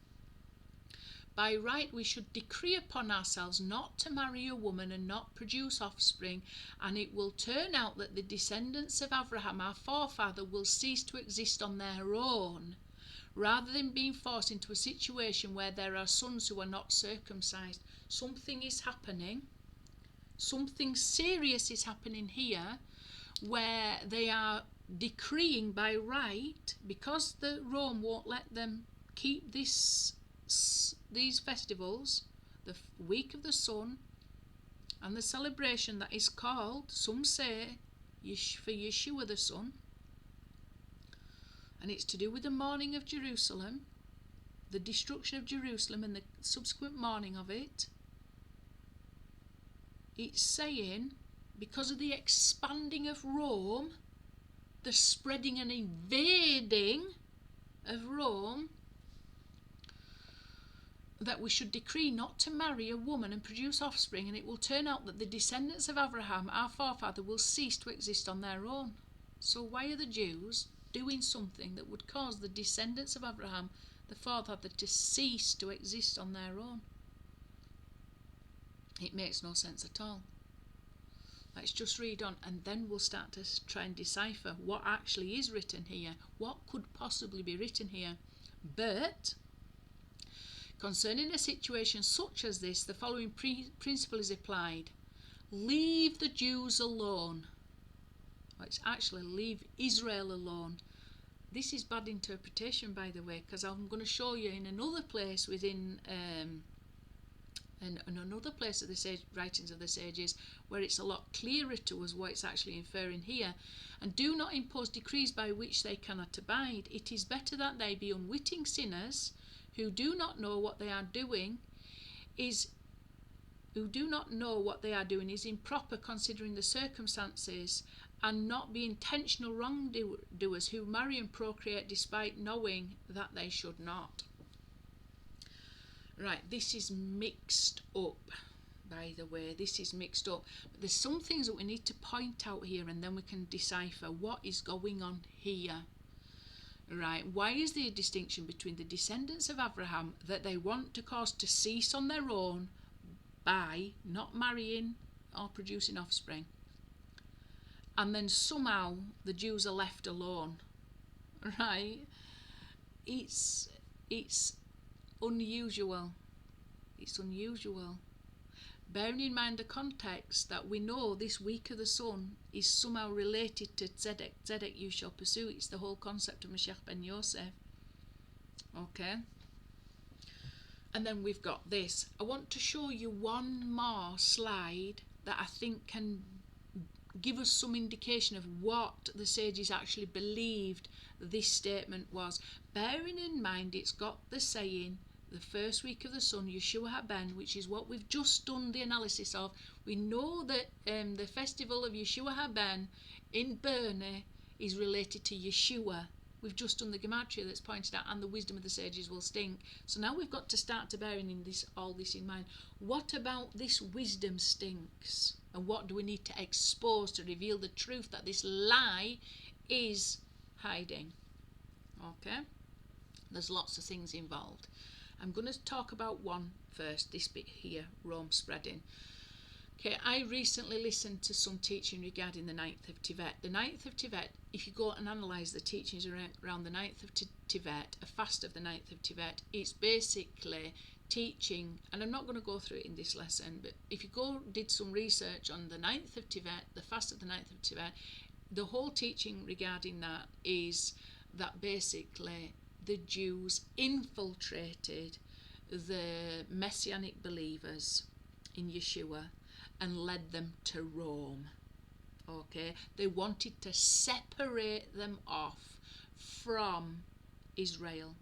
By right we should decree upon ourselves not to marry a woman and not produce offspring, and it will turn out that the descendants of Abraham, our forefather, will cease to exist on their own, rather than being forced into a situation where there are sons who are not circumcised. Something is happening. Something serious is happening here, where they are decreeing by right, because the Rome won't let them keep these festivals, the week of the sun, and the celebration that is called, some say, for Yeshua the Son, and it's to do with the mourning of Jerusalem, the destruction of Jerusalem and the subsequent mourning of it. It's saying, because of the expanding of Rome, the spreading and invading of Rome, that we should decree not to marry a woman and produce offspring, and it will turn out that the descendants of Abraham, our forefather, will cease to exist on their own. So why are the Jews doing something that would cause the descendants of Abraham, the forefather, to cease to exist on their own? It makes no sense at all. Let's just read on, and then we'll start to try and decipher what actually is written here, what could possibly be written here. But concerning a situation such as this, the following principle is applied. Leave the Jews alone. Well, it's actually leave Israel alone. This is bad interpretation, by the way, because I'm going to show you in another place within in another place of the writings of the sages, where it's a lot clearer to us what it's actually inferring here. And do not impose decrees by which they cannot abide. It is better that they be unwitting sinners who do not know what they are doing is improper considering the circumstances, and not be intentional wrongdoers who marry and procreate despite knowing that they should not. Right, this is mixed up, by the way. This is mixed up. But there's some things that we need to point out here, and then we can decipher what is going on here. Right, why is there a distinction between the descendants of Abraham that they want to cause to cease on their own by not marrying or producing offspring, and then somehow the Jews are left alone? Right, it's unusual. It's unusual. Bearing in mind the context that we know this week of the sun is somehow related to Tzedek. Tzedek you shall pursue. It's the whole concept of Mashiach ben Yosef. Okay. And then we've got this. I want to show you one more slide that I think can give us some indication of what the sages actually believed this statement was. Bearing in mind it's got the saying, the first week of the sun, Yeshua haben, which is what we've just done the analysis of. We know that the festival of Yeshua haben in Berne is related to Yeshua. We've just done the gematria that's pointed out, and the wisdom of the sages will stink. So now we've got to start to bearing in all this in mind. What about this wisdom stinks? And what do we need to expose to reveal the truth that this lie is hiding? Okay? There's lots of things involved. I'm going to talk about one first, this bit here, Rome spreading. Okay, I recently listened to some teaching regarding the 9th of Tevet. The 9th of Tevet, if you go and analyse the teachings around the 9th of Tevet, a fast of the 9th of Tevet, it's basically teaching, and I'm not going to go through it in this lesson, but if you did some research on the 9th of Tevet, the fast of the 9th of Tevet, the whole teaching regarding that is that basically the Jews infiltrated the Messianic believers in Yeshua and led them to Rome. Okay, they wanted to separate them off from Israel,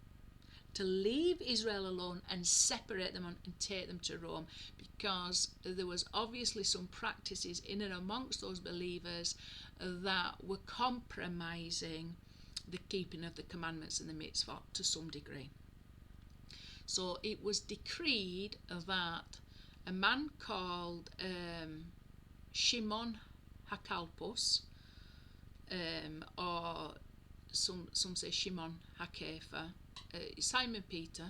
to leave Israel alone and separate them and take them to Rome, because there was obviously some practices in and amongst those believers that were compromising the keeping of the commandments and the mitzvot to some degree. So it was decreed that a man called Shimon HaKalpos, or some say Shimon HaKefa, Simon Peter,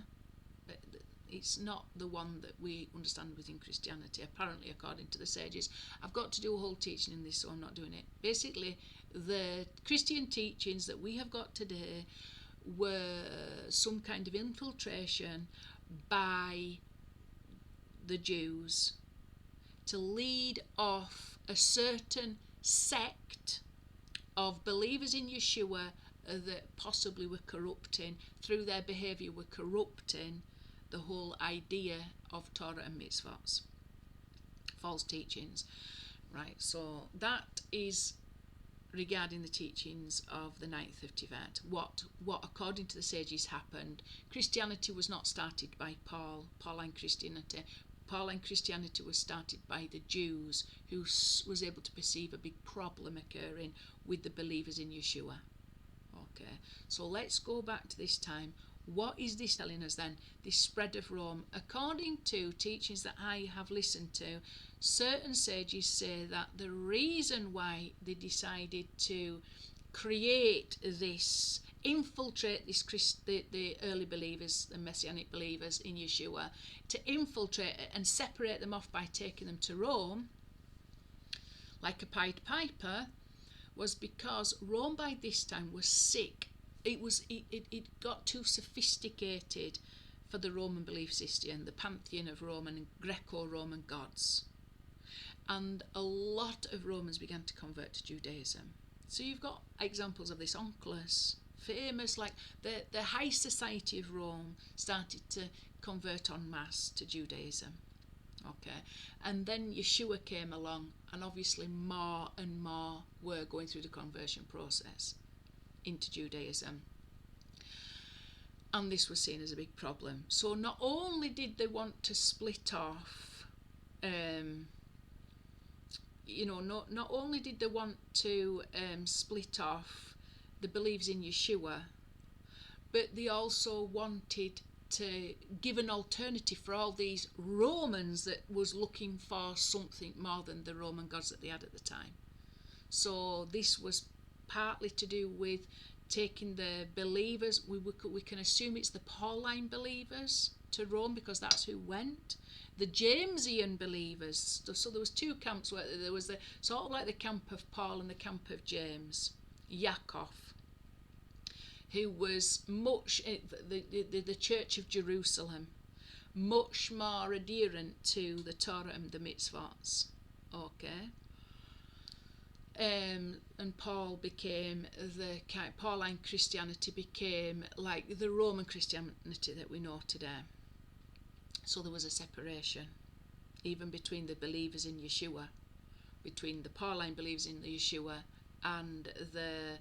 it's not the one that we understand within Christianity, apparently, according to the sages. I've got to do a whole teaching in this, so I'm not doing it. Basically, the Christian teachings that we have got today were some kind of infiltration by the Jews to lead off a certain sect of believers in Yeshua that possibly were corrupting, through their behaviour, were corrupting the whole idea of Torah and mitzvahs, false teachings. Right, so that is regarding the teachings of the 9th of Tevet. What according to the sages happened. Christianity was not started by Pauline Christianity. Pauline Christianity was started by the Jews, who was able to perceive a big problem occurring with the believers in Yeshua. Okay, so let's go back to this time. What is this telling us then? This spread of Rome. According to teachings that I have listened to, certain sages say that the reason why they decided to create this, infiltrate this the early believers, the Messianic believers in Yeshua, to infiltrate it and separate them off by taking them to Rome, like a Pied Piper, was because Rome by this time was sick. It got too sophisticated for the Roman belief system, the pantheon of Roman and Greco-Roman gods. And a lot of Romans began to convert to Judaism. So you've got examples of this. Onkelos, famous, like the high society of Rome started to convert en masse to Judaism. Okay, and then Yeshua came along, and obviously more and more were going through the conversion process into Judaism, and this was seen as a big problem. So not only did they want to split off, not only did they want to split off the believers in Yeshua, but they also wanted to give an alternative for all these Romans that was looking for something more than the Roman gods that they had at the time. So this was partly to do with taking the believers, we can assume it's the Pauline believers, to Rome, because that's who went. The Jamesian believers, so there was two camps, where there was the sort of like the camp of Paul and the camp of James, Yaakov, who was much, the Church of Jerusalem, much more adherent to the Torah and the mitzvahs. Okay. And Pauline Christianity became like the Roman Christianity that we know today. So there was a separation, even between the believers in Yeshua, between the Pauline believers in the Yeshua and the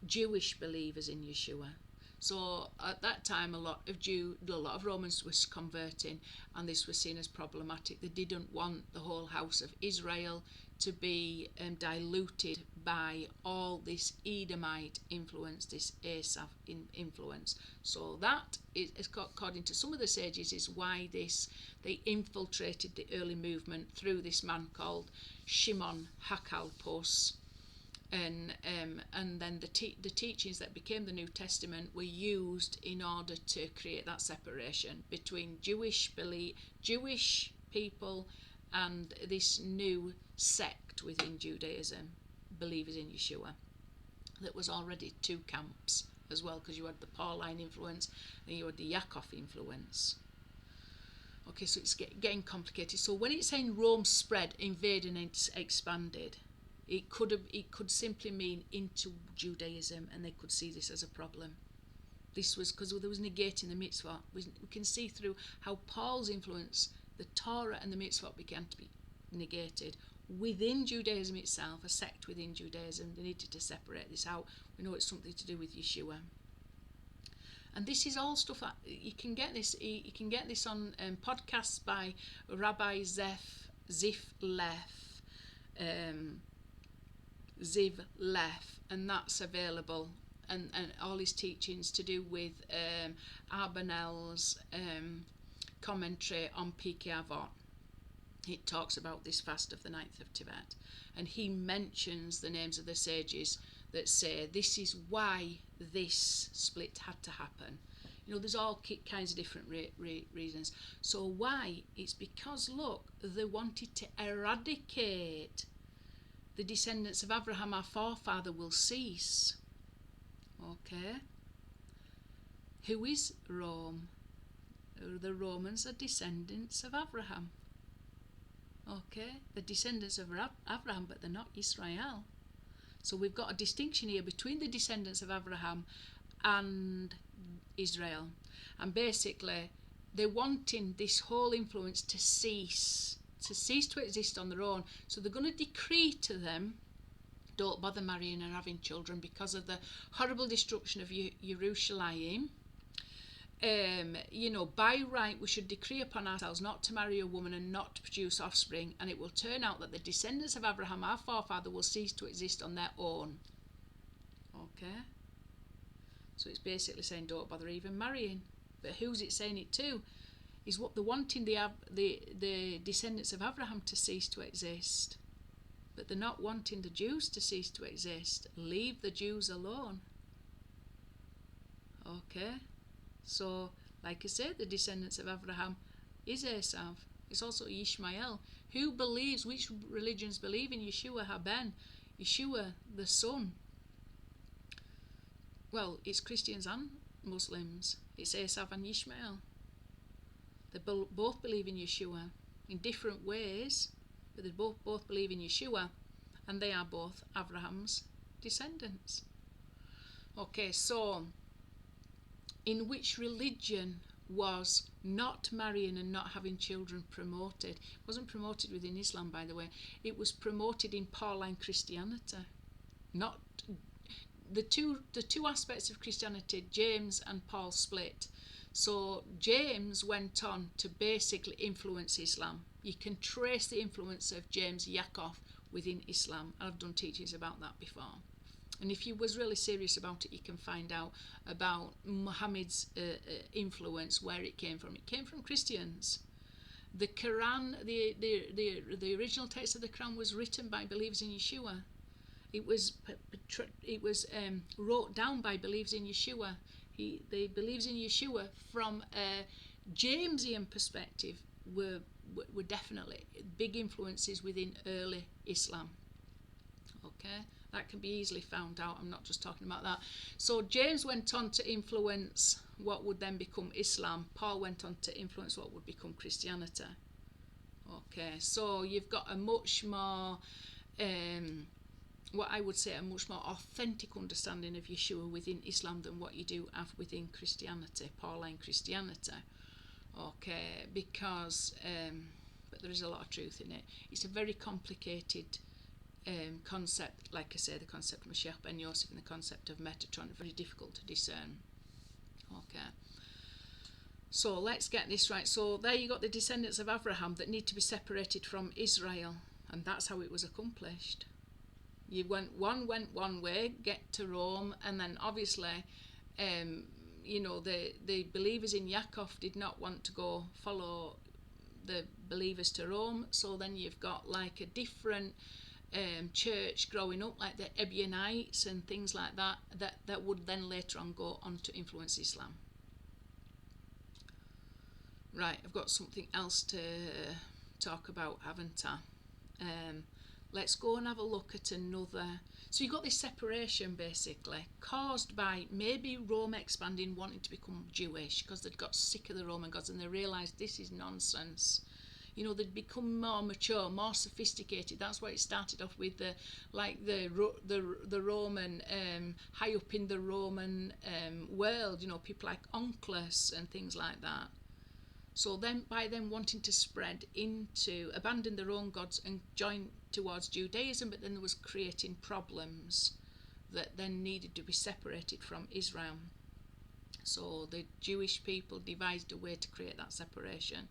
Jewish believers in Yeshua. So at that time, a lot of Romans was converting, and this was seen as problematic. They didn't want the whole house of Israel to be diluted by all this Edomite influence, this Asaph influence. So that is, according to some of the sages, is why they infiltrated the early movement through this man called Shimon HaKalpos. And then the teachings that became the New Testament were used in order to create that separation between Jewish people and this new sect within Judaism, believers in Yeshua. That was already two camps as well, because you had the Pauline influence and you had the Yaakov influence. Okay, so it's getting complicated. So when it's saying Rome spread, invaded and expanded, it could simply mean into Judaism, and they could see this as a problem. This was because there was negating the mitzvah. We can see through how Paul's influence, the Torah and the mitzvah, began to be negated within Judaism itself, a sect within Judaism. They needed to separate this out. We know it's something to do with Yeshua. And this is all stuff that you can get this. You can get this on podcasts by Rabbi Ziv Leff, and that's available. And all his teachings to do with Arbanel's commentary on Pirkei Avot. It talks about this fast of the 9th of Tibet, and he mentions the names of the sages that say this is why this split had to happen. You know, there's all kinds of different reasons. So why? It's because, look, they wanted to eradicate the descendants of Abraham, our forefather, will cease. Okay. Who is Rome? The Romans are descendants of Abraham. Okay, the descendants of Abraham, but they're not Israel. So we've got a distinction here between the descendants of Abraham and Israel. And basically, they're wanting this whole influence to cease to exist on their own. So they're going to decree to them, don't bother marrying and having children because of the horrible destruction of Jerusalem. By right we should decree upon ourselves not to marry a woman and not to produce offspring, and it will turn out that the descendants of Abraham, our forefather, will cease to exist on their own. Okay? So it's basically saying don't bother even marrying. But who's it saying it to? Is what they're wanting the descendants of Abraham to cease to exist. But they're not wanting the Jews to cease to exist. Leave the Jews alone. Okay? So, like I said, the descendants of Abraham is Esav. It's also Ishmael. Who believes, which religions believe in Yeshua HaBen? Yeshua, the Son. Well, it's Christians and Muslims. It's Esav and Ishmael. They both believe in Yeshua in different ways, but they both believe in Yeshua, and they are both Abraham's descendants. Okay, so in which religion was not marrying and not having children promoted? It wasn't promoted within Islam, by the way. It was promoted in Pauline Christianity. Not the two aspects of Christianity, James and Paul, split. So James went on to basically influence Islam. You can trace the influence of James Yaakov within Islam. I've done teachings about that before. And if you was really serious about it, you can find out about Muhammad's influence, where it came from. It came from Christians. The Quran, the original text of the Quran, was written by believers in Yeshua. It was wrote down by believers in Yeshua. The believers in Yeshua, from a Jamesian perspective, were definitely big influences within early Islam. Okay, that can be easily found out. I'm not just talking about that. So James went on to influence what would then become Islam. Paul went on to influence what would become Christianity. Okay, so you've got a much more what I would say a much more authentic understanding of Yeshua within Islam than what you do have within Christianity, Pauline Christianity. Okay, because but there is a lot of truth in it. It's a very complicated concept, like I say, the concept of Mashiach ben Yosef and the concept of Metatron, very difficult to discern. Okay, so let's get this right. So there you got the descendants of Abraham that need to be separated from Israel, and that's how it was accomplished. One went one way, get to Rome, and then obviously, the believers in Yaakov did not want to go follow the believers to Rome. So then you've got like a different church growing up, like the Ebionites and things like that would then later on go on to influence Islam. Right, I've got something else to talk about, haven't I? let's go and have a look at another. So you've got this separation basically caused by maybe Rome expanding, wanting to become Jewish because they'd got sick of the Roman gods and they realised this is nonsense. You know, they'd become more mature, more sophisticated. That's why it started off with the Roman, high up in the Roman world, you know, people like Onkelos and things like that. So then, by them wanting to spread into, abandon their own gods and join towards Judaism, but then there was creating problems that then needed to be separated from Israel. So the Jewish people devised a way to create that separation.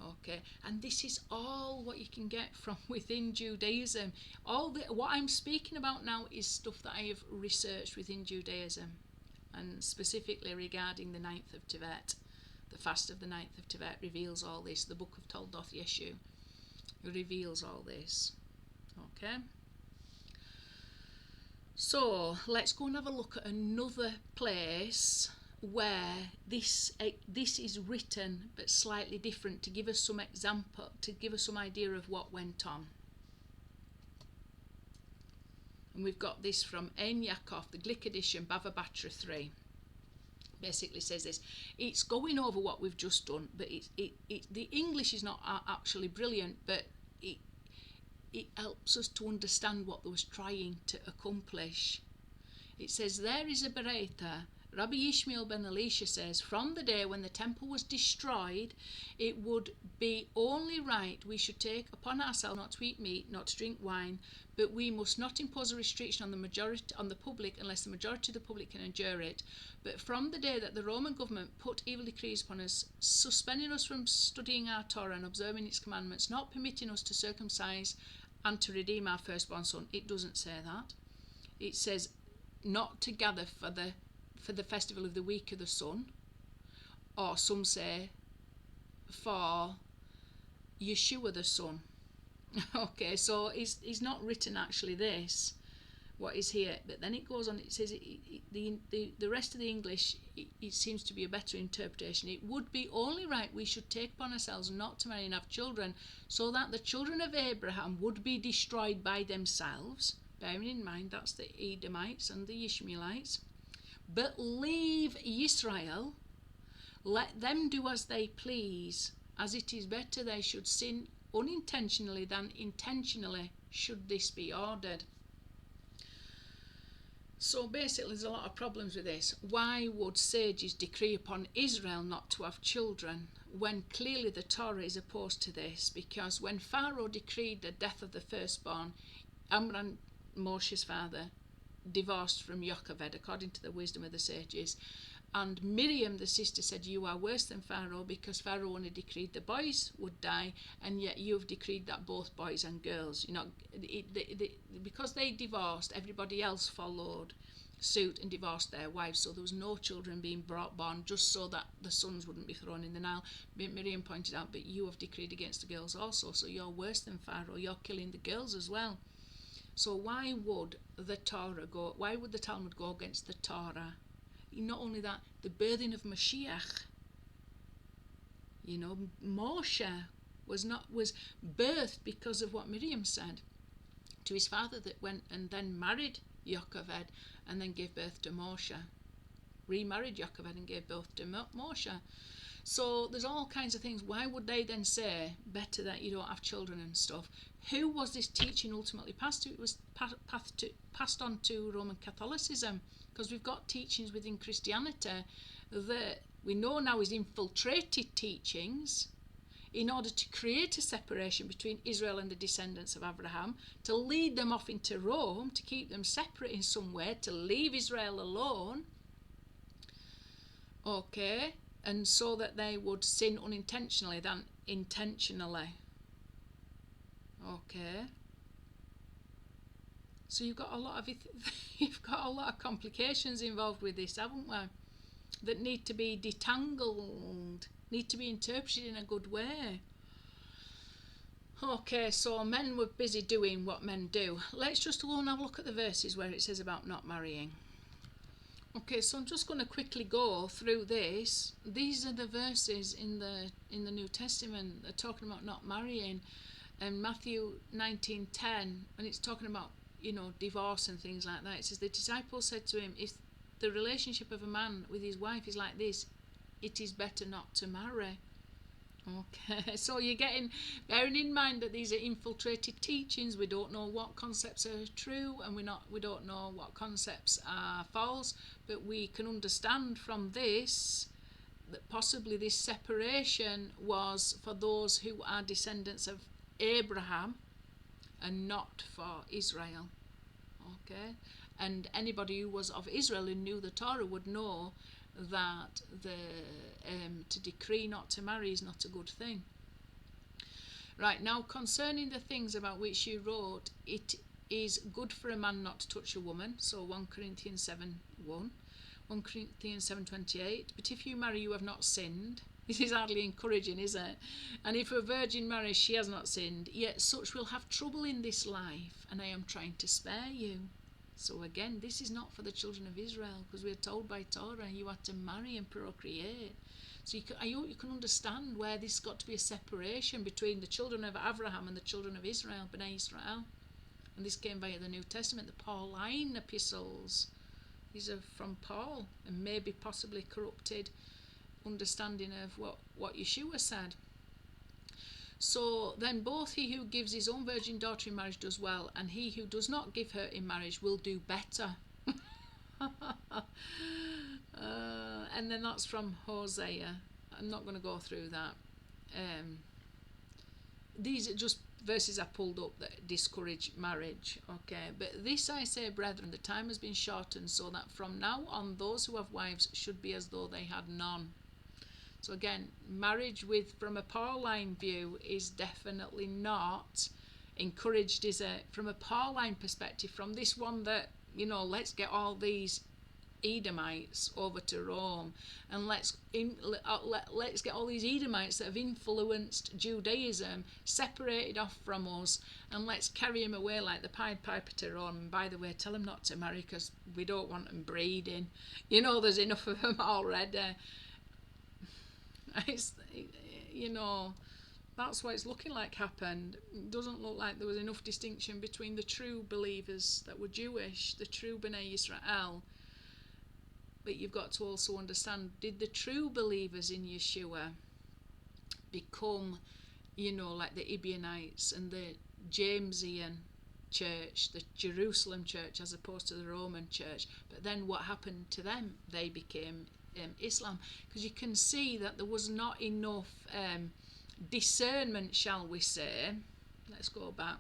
Okay, and this is all what you can get from within Judaism. What I'm speaking about now is stuff that I have researched within Judaism, and specifically regarding the 9th of Tevet. The fast of the 9th of Tevet reveals all this. The book of Toldoth Yeshu reveals all this. Okay. So let's go and have a look at another place where this is written but slightly different, to give us some example, to give us some idea of what went on. And we've got this from Ein Yaakov, the Glick edition, Bava Batra 3. Basically says this. It's going over what we've just done, but the English is not actually brilliant, but it helps us to understand what they was trying to accomplish. It says, there is a Bereita. Rabbi Yishmael ben Elisha says, from the day when the temple was destroyed, it would be only right we should take upon ourselves not to eat meat, not to drink wine, but we must not impose a restriction on the public unless the majority of the public can endure it. But from the day that the Roman government put evil decrees upon us, suspending us from studying our Torah and observing its commandments, not permitting us to circumcise and to redeem our firstborn son, it doesn't say that. It says not to gather for the festival of the week of the sun, or some say for Yeshua the Son. Okay, so it's not written actually this, what is here, but then it goes on, it says the rest of the English, it seems to be a better interpretation. It would be only right we should take upon ourselves not to marry and have children, so that the children of Abraham would be destroyed by themselves, bearing in mind that's the Edomites and the Ishmaelites. But leave Israel, let them do as they please, as it is better they should sin unintentionally than intentionally, should this be ordered. So basically there's a lot of problems with this. Why would sages decree upon Israel not to have children when clearly the Torah is opposed to this? Because when Pharaoh decreed the death of the firstborn, Amram, Moshe's father, divorced from Yocheved according to the wisdom of the sages, and Miriam the sister said, you are worse than Pharaoh, because Pharaoh only decreed the boys would die, and yet you have decreed that both boys and girls, you know, because they divorced, everybody else followed suit and divorced their wives, so there was no children being born, just so that the sons wouldn't be thrown in the Nile. Miriam pointed out, but you have decreed against the girls also, so you're worse than Pharaoh, you're killing the girls as well. So why would the Talmud go against the Torah? Not only that, the birthing of Mashiach, you know, Moshe was birthed because of what Miriam said to his father, that went and then married Yocheved and then gave birth to Moshe, remarried Yocheved and gave birth to Moshe. So there's all kinds of things. Why would they then say better that you don't have children and stuff? Who was this teaching ultimately passed to? It was passed on to Roman Catholicism, because we've got teachings within Christianity that we know now is infiltrated teachings in order to create a separation between Israel and the descendants of Abraham, to lead them off into Rome, to keep them separate in some way, to leave Israel alone. Okay, and so that they would sin unintentionally than intentionally. Okay. So you've got a lot of complications involved with this, haven't we? That need to be detangled, need to be interpreted in a good way. Okay, so men were busy doing what men do. Let's just go and have a look at the verses where it says about not marrying. Okay, so I'm just going to quickly go through this. These are the verses in the New Testament that are talking about not marrying. And Matthew 19:10, and it's talking about, divorce and things like that. It says, the disciples said to him, if the relationship of a man with his wife is like this, it is better not to marry. Okay, so you're bearing in mind that these are infiltrated teachings. We don't know what concepts are true, and we don't know what concepts are false, but we can understand from this that possibly this separation was for those who are descendants of Abraham and not for Israel. Okay, and anybody who was of Israel and knew the Torah would know that to decree not to marry is not a good thing. Right, now concerning the things about which you wrote, it is good for a man not to touch a woman, so 1 Corinthians 7:1, 1 Corinthians 7:28, but if you marry you have not sinned. This is hardly encouraging, is it? And if a virgin marries, she has not sinned, yet such will have trouble in this life, and I am trying to spare you. So again, this is not for the children of Israel, because we are told by Torah you had to marry and procreate. So I hope you can understand where this got to be a separation between the children of Abraham and the children of Israel, Bnei Israel. And this came via the New Testament, the Pauline epistles. These are from Paul, and maybe possibly corrupted understanding of what Yeshua said. So then both he who gives his own virgin daughter in marriage does well, and he who does not give her in marriage will do better. And then that's from Hosea. I'm not going to go through that. These are just verses I pulled up that discourage marriage. Okay, but this I say, brethren, the time has been shortened, so that from now on those who have wives should be as though they had none. So again, marriage from a Pauline view is definitely not encouraged, is it? From a Pauline perspective, from this one that, let's get all these Edomites over to Rome, and let's get all these Edomites that have influenced Judaism separated off from us, and let's carry them away like the Pied Piper to Rome. And by the way, tell them not to marry because we don't want them breeding. There's enough of them already. That's what it's looking like happened. It doesn't look like there was enough distinction between the true believers that were Jewish, the true Bnei Israel. But you've got to also understand, did the true believers in Yeshua become, like the Ebionites and the Jamesian church, the Jerusalem church, as opposed to the Roman church? But then what happened to them? They became Islam, because you can see that there was not enough discernment, shall we say. Let's go back.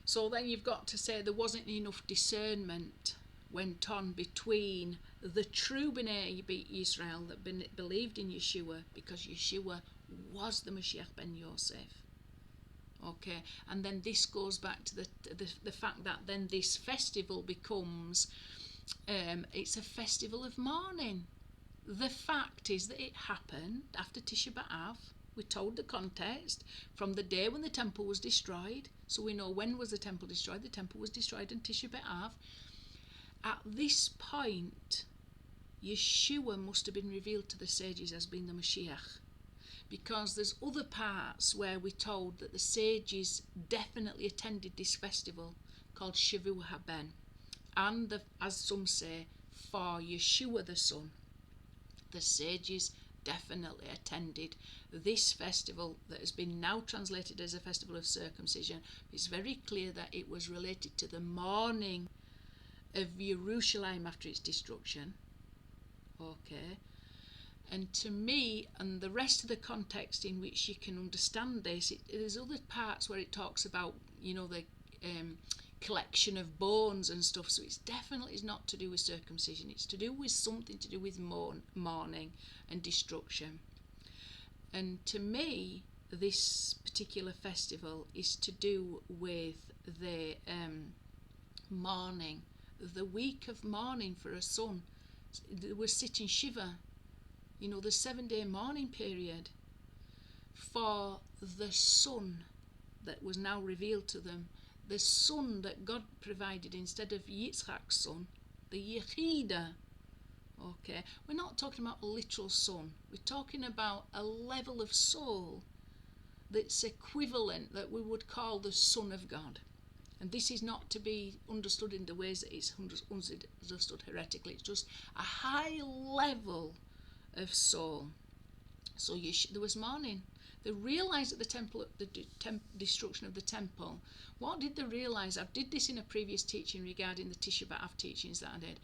So then you've got to say there wasn't enough discernment went on between the true Bnei Israel that believed in Yeshua, because Yeshua was the Mashiach ben Yosef. Okay, and then this goes back to the fact that then this festival becomes it's a festival of mourning. The fact is that it happened after Tisha B'Av. We're told the context from the day when the temple was destroyed. So we know when was the temple destroyed. The temple was destroyed on Tisha B'Av. At this point, Yeshua must have been revealed to the sages as being the Mashiach, because there's other parts where we're told that the sages definitely attended this festival called Shavu Haben, and as some say, for Yeshua the Son. The sages definitely attended this festival that has been now translated as a festival of circumcision. It's very clear that it was related to the mourning of Jerusalem after its destruction. Okay, and to me, and the rest of the context in which you can understand this, there's other parts where it talks about, the collection of bones and stuff. So it's definitely not to do with circumcision. It's to do with something to do with mourning and destruction. And to me, this particular festival is to do with the mourning, the week of mourning for a son. We're sitting Shiva, the 7-day mourning period for the son that was now revealed to them, the son that God provided instead of Yitzchak's son, the Yechida. Okay, we're not talking about a literal son. We're talking about a level of soul that's equivalent, that we would call the Son of God. And this is not to be understood in the ways that it's understood heretically. It's just a high level of soul. So there was mourning. They realised at the temple, the destruction of the temple. What did they realise? I did this in a previous teaching regarding the Tisha B'Av teachings that I did.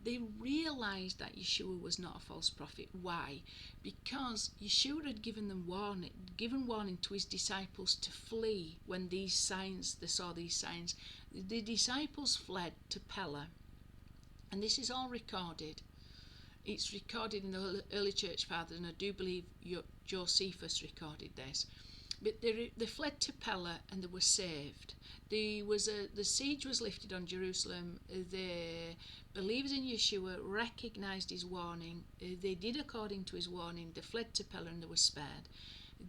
They realised that Yeshua was not a false prophet. Why? Because Yeshua had given warning to his disciples to flee when they saw these signs. The disciples fled to Pella, and this is all recorded. It's recorded in the early church fathers, and I do believe Josephus recorded this. But they fled to Pella and they were saved. The siege was lifted on Jerusalem. The believers in Yeshua recognised his warning. They did according to his warning. They fled to Pella and they were spared.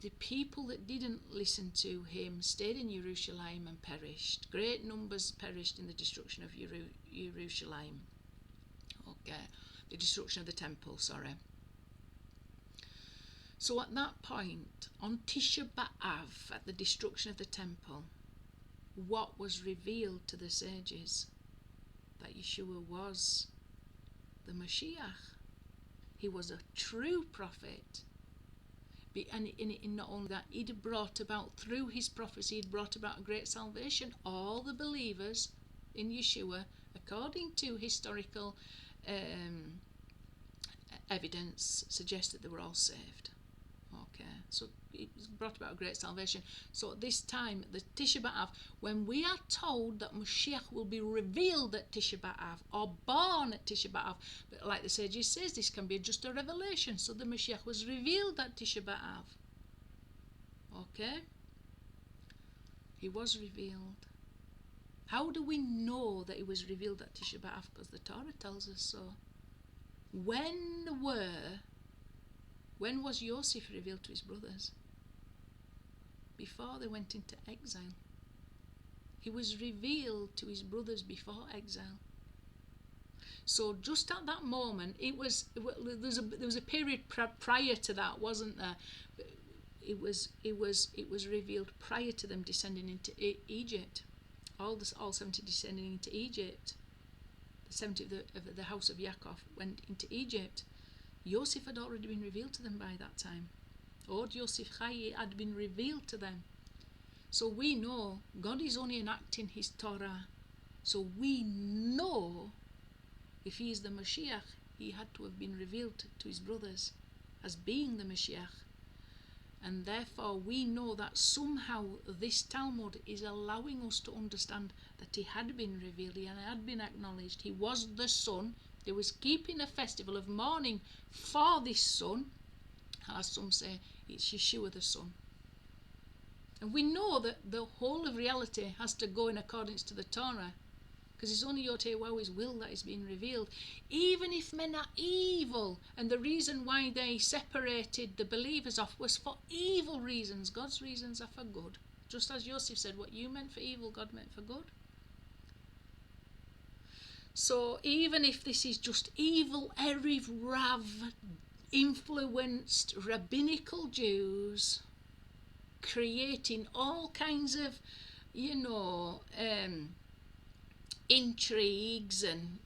The people that didn't listen to him stayed in Jerusalem and perished. Great numbers perished in the destruction of Jerusalem. Okay. The destruction of the temple, sorry. So at that point, on Tisha B'Av, at the destruction of the temple, what was revealed to the sages? That Yeshua was the Mashiach. He was a true prophet. And not only that, he'd brought about, through his prophecy, he'd brought about a great salvation. All the believers in Yeshua, according to historical evidence, suggests that they were all saved. Okay, so it brought about a great salvation. So at this time, the Tisha B'Av, when we are told that Mashiach will be revealed at Tisha B'Av or born at Tisha B'Av, but like the sages says, this can be just a revelation. So the Mashiach was revealed at Tisha B'Av. Okay, he was revealed. How do we know that he was revealed at Tisha B'Av? Because the Torah tells us so. When was Yosef revealed to his brothers? Before they went into exile. He was revealed to his brothers before exile. So just at that moment, there was a period prior to that, wasn't there? It was revealed prior to them descending into Egypt. All 70 descending into Egypt. The 70 of the house of Yaakov went into Egypt. Yosef had already been revealed to them by that time. Od Yosef Chai had been revealed to them. So we know God is only enacting His Torah. So we know if He is the Mashiach, He had to have been revealed to His brothers as being the Mashiach. And therefore we know that somehow this Talmud is allowing us to understand that He had been revealed, He had been acknowledged, He was the Son. They was keeping a festival of mourning for this Son. As some say, it's Yeshua the Son. And we know that the whole of reality has to go in accordance to the Torah, because it's only YHWH's will that is being revealed. Even if men are evil, and the reason why they separated the believers off was for evil reasons, God's reasons are for good. Just as Joseph said, what you meant for evil, God meant for good. So even if this is just evil, Erev Rav, influenced rabbinical Jews, creating all kinds of, intrigues and,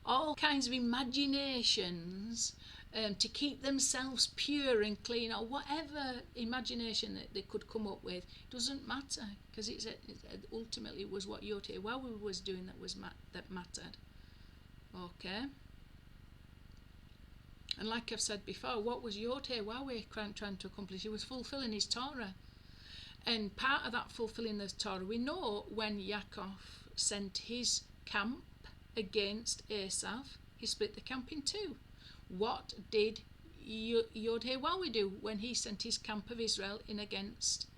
all kinds of imaginations to keep themselves pure and clean, or whatever imagination that they could come up with, doesn't matter, because ultimately it was what YHWH was doing that mattered. Okay? And like I've said before, what was YHWH trying to accomplish? He was fulfilling his Torah. And part of that fulfilling the Torah, we know when Yaakov sent his camp against Esav, he split the camp in two. What did YHWH do when he sent his camp of Israel in against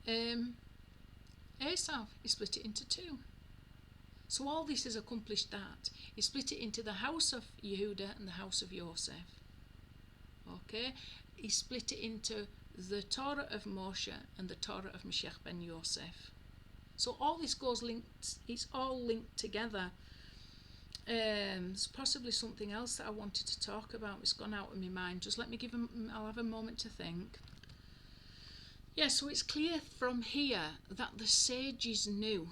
Esav? He split it into two. So all this has accomplished that. He split it into the house of Yehuda and the house of Yosef. Okay? He split it into the Torah of Moshe and the Torah of Mashiach ben Yosef. So all this goes linked, it's all linked together. There's possibly something else that I wanted to talk about. It's gone out of my mind. Just let me I'll have a moment to think. Yeah, so it's clear from here that the sages knew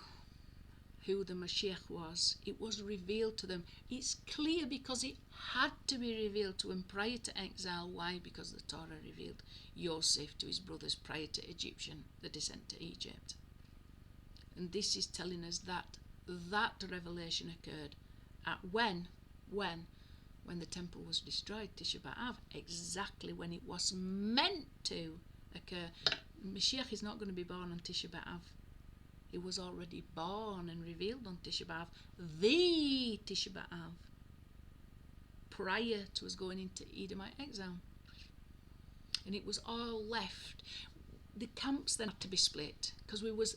who the Mashiach was. It was revealed to them. It's clear because it had to be revealed to them prior to exile. Why? Because the Torah revealed Yosef to his brothers prior to the descent to Egypt. And this is telling us that that revelation occurred at when the temple was destroyed, Tisha B'Av, exactly when it was meant to occur. Mashiach is not going to be born on Tisha B'Av. He was already born and revealed on Tisha B'Av, the Tisha B'Av, prior to us going into Edomite exile. And it was all left. The camps then had to be split because we was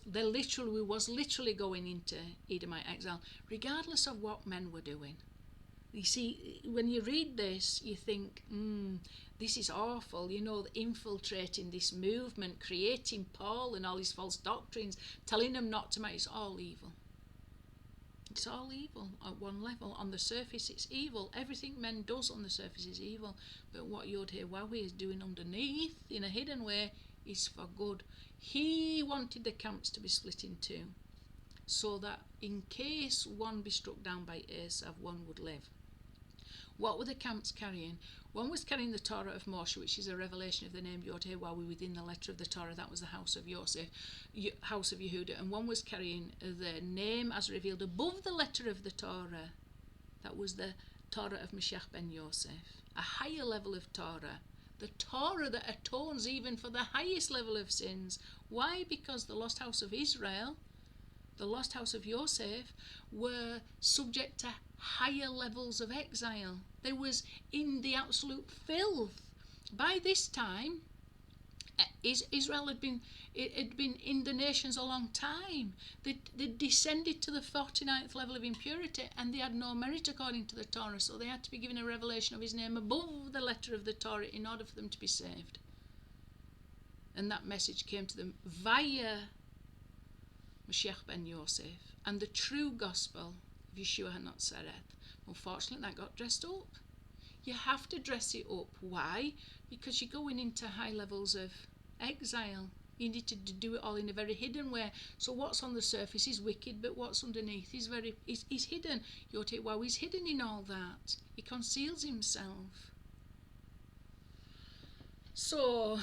literally going into Edomite exile, regardless of what men were doing. You see, when you read this, you think, this is awful, infiltrating this movement, creating Paul and all his false doctrines, telling them not to make. It's all evil. It's all evil at one level. On the surface, it's evil. Everything men does on the surface is evil. But what YHWH is doing underneath, in a hidden way, is for good. He wanted the camps to be split in two, so that in case one be struck down by Esav, one would live. What were the camps carrying? One was carrying the Torah of Moshe, which is a revelation of the name YHWH within the letter of the Torah. That was the house of Yosef, house of Yehuda. And one was carrying the name as revealed above the letter of the Torah. That was the Torah of Mashiach ben Yosef, a higher level of Torah. The Torah that atones even for the highest level of sins. Why? Because the lost house of Israel, the lost house of Yosef, were subject to higher levels of exile. They was in the absolute filth. By this time, Israel had been in the nations a long time. They descended to the 49th level of impurity, and they had no merit according to the Torah, so they had to be given a revelation of his name above the letter of the Torah in order for them to be saved. And that message came to them via Mashiach ben Yosef, and the true gospel of Yeshua HaNatzareth. Unfortunately, that got dressed up. You have to dress it up. Why? Because you're going into high levels of exile. You need to do it all in a very hidden way. So what's on the surface is wicked, but what's underneath is hidden. YHWH is hidden in all that. He conceals himself. So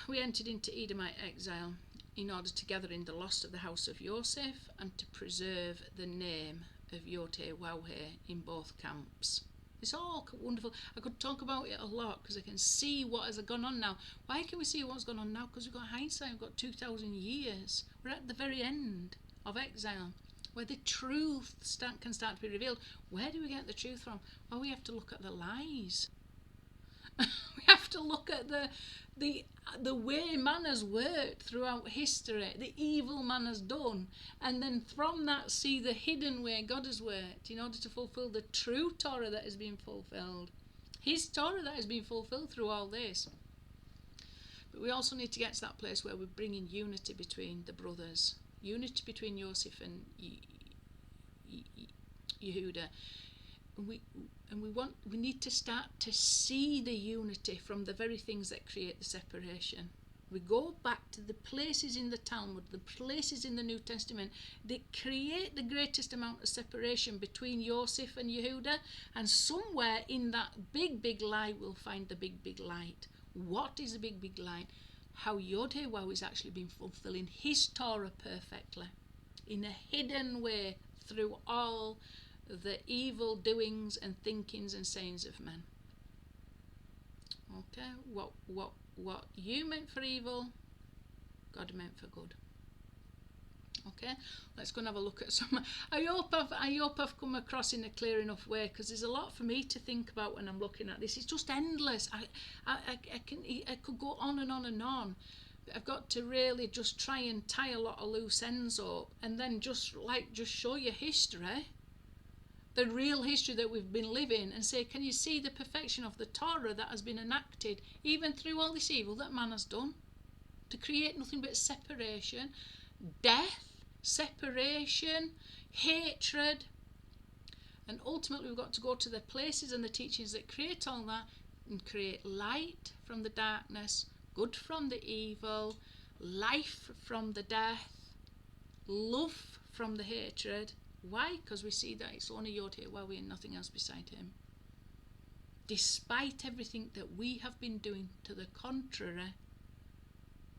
we entered into Edomite exile in order to gather in the lost of the house of Yosef and to preserve the name of YHWH in both camps. It's all wonderful. I could talk about it a lot because I can see what has gone on now. Why can we see what's gone on now? Because we've got hindsight. We've got 2,000 years. We're at the very end of exile, where the truth can start to be revealed. Where do we get the truth from? Well, we have to look at the lies. We have to look at the way man has worked throughout history, the evil man has done, and then from that see the hidden way God has worked in order to fulfill the true Torah that has been fulfilled. His Torah that has been fulfilled through all this. But we also need to get to that place where we're bringing unity between the brothers, unity between Yosef and Yehuda. We need to start to see the unity from the very things that create the separation. We go back to the places in the Talmud, the places in the New Testament that create the greatest amount of separation between Yosef and Yehuda, and somewhere in that big light we'll find the big light. What is the big light? How YHWH is actually been fulfilling his Torah perfectly in a hidden way through all the evil doings and thinkings and sayings of men. Okay, what you meant for evil, God meant for good. Okay, let's go and have a look at some. I hope I've come across in a clear enough way, because there's a lot for me to think about when I'm looking at this. It's just endless. I could go on and on and on. I've got to really just try and tie a lot of loose ends up, and then just show you history, the real history that we've been living, and say, can you see the perfection of the Torah that has been enacted even through all this evil that man has done to create nothing but separation, death, separation, hatred, and ultimately we've got to go to the places and the teachings that create all that and create light from the darkness, good from the evil, life from the death, love from the hatred. Why? Because we see that it's only YHWH and nothing else beside him. Despite everything that we have been doing to the contrary,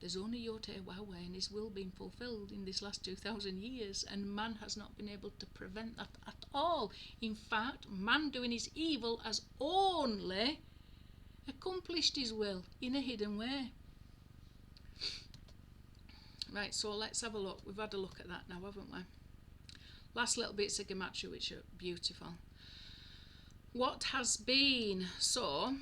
there's only YHWH and his will being fulfilled in this last 2,000 years, and man has not been able to prevent that at all. In fact, man doing his evil has only accomplished his will in a hidden way. Right, so let's have a look. We've had a look at that now, haven't we? Last little bits of gematria, which are beautiful. What has been? So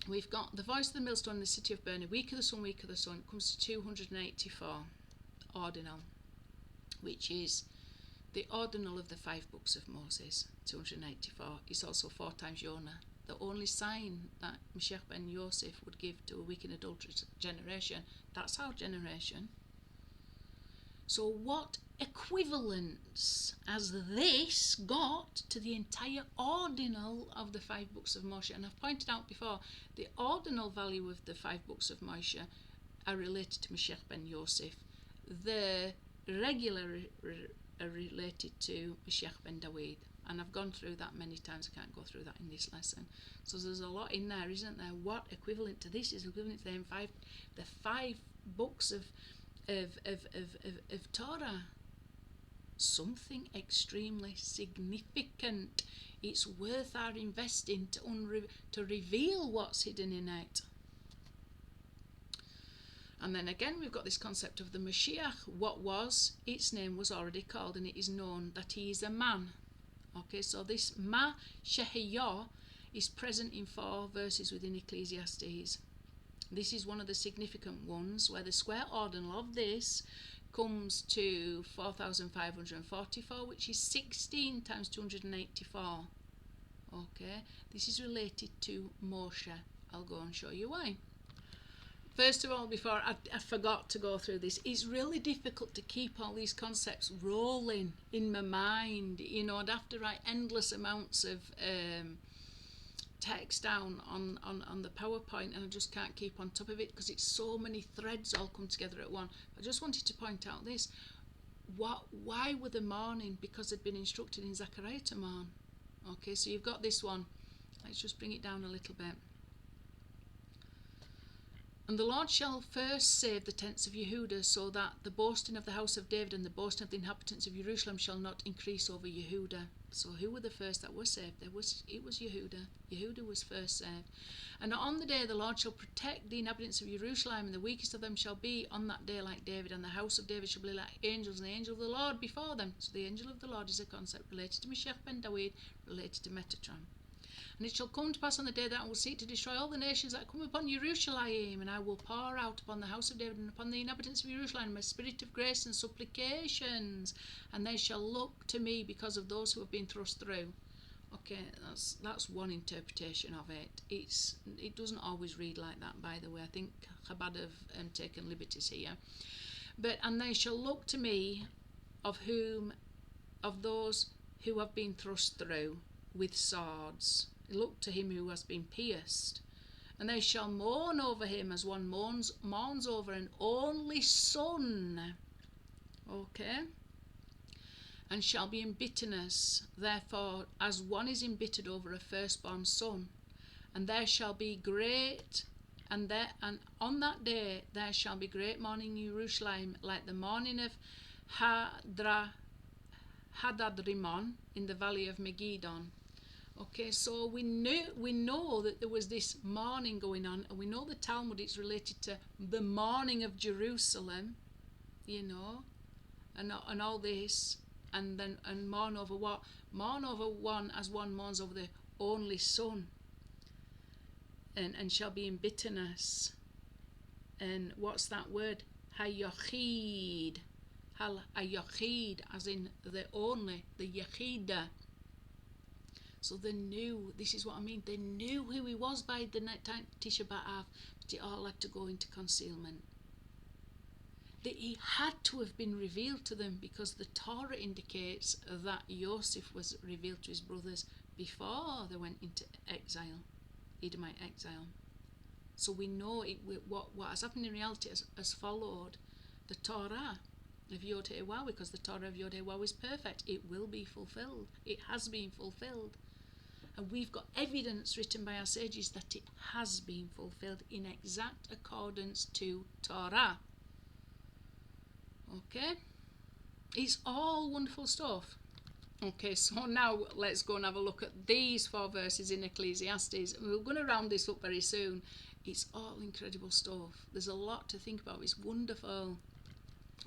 we've got the voice of the millstone in the city of Birna. Week of the sun, week of the sun. It comes to 284 ordinal, which is the ordinal of the 5 books of Moses. 284. It's also 4 times Jonah. The only sign that Mashiach ben Yosef would give to a wicked adulterous generation. That's our generation. So what equivalence has this got to the entire ordinal of the 5 books of Moshe? And I've pointed out before, the ordinal value of the 5 books of Moshe are related to Mashiach ben Yosef. The regular are related to Mashiach ben Dawid. And I've gone through that many times. I can't go through that in this lesson. So there's a lot in there, isn't there? What equivalent to this is equivalent to the 5 books of Torah? Something extremely significant. It's worth our investing to reveal what's hidden in it. And then again, we've got this concept of the Mashiach. What was? Its name was already called, and it is known that he is a man. Okay, so this Ma Shehiyah is present in 4 verses within Ecclesiastes. This is one of the significant ones, where the square ordinal of this comes to 4,544, which is 16 times 284. Okay, this is related to Moshe. I'll go and show you why. First of all, before I forgot to go through this, it's really difficult to keep all these concepts rolling in my mind. You know, I'd have to write endless amounts of text down on the PowerPoint, and I just can't keep on top of it because it's so many threads all come together at once. I just wanted to point out this. Why were they mourning? Because they'd been instructed in Zechariah to mourn. Okay, so you've got this one. Let's just bring it down a little bit. And the Lord shall first save the tents of Yehuda, so that the boasting of the house of David and the boasting of the inhabitants of Jerusalem shall not increase over Yehuda. So who were the first that were saved? It was Yehuda. Yehuda was first saved. And on the day the Lord shall protect the inhabitants of Jerusalem, and the weakest of them shall be on that day like David, and the house of David shall be like angels, and the angel of the Lord before them. So the angel of the Lord is a concept related to Mashiach ben Dawid, related to Metatron. And it shall come to pass on the day that I will seek to destroy all the nations that come upon Jerusalem, and I will pour out upon the house of David and upon the inhabitants of Jerusalem my spirit of grace and supplications, and they shall look to me because of those who have been thrust through. Okay, that's one interpretation of it. It doesn't always read like that, by the way. I think Chabad have taken liberties here. And they shall look to me of those who have been thrust through with swords. Look to him who has been pierced, and they shall mourn over him as one mourns over an only son. Okay, and shall be in bitterness, therefore, as one is embittered over a firstborn son. And there shall be great, and on that day there shall be great mourning in Jerusalem, like the mourning of Hadadrimon in the valley of Megiddon. Okay, so we know that there was this mourning going on, and we know the Talmud is related to the mourning of Jerusalem, you know, and all this, and mourn over what? Mourn over one as one mourns over the only son, and shall be in bitterness. And what's that word? Hayochid. Hayochid, as in the only, the Yechida. So they knew, this is what I mean, they knew who he was by the Tisha B'Av, but it all had to go into concealment. He had to have been revealed to them, because the Torah indicates that Yosef was revealed to his brothers before they went into exile, Edomite exile. So we know what has happened in reality has followed the Torah of YHWH, because the Torah of YHWH is perfect. It will be fulfilled. It has been fulfilled. And we've got evidence written by our sages that it has been fulfilled in exact accordance to Torah. Okay? It's all wonderful stuff. Okay, so now let's go and have a look at these 4 verses in Ecclesiastes. We're going to round this up very soon. It's all incredible stuff. There's a lot to think about. It's wonderful.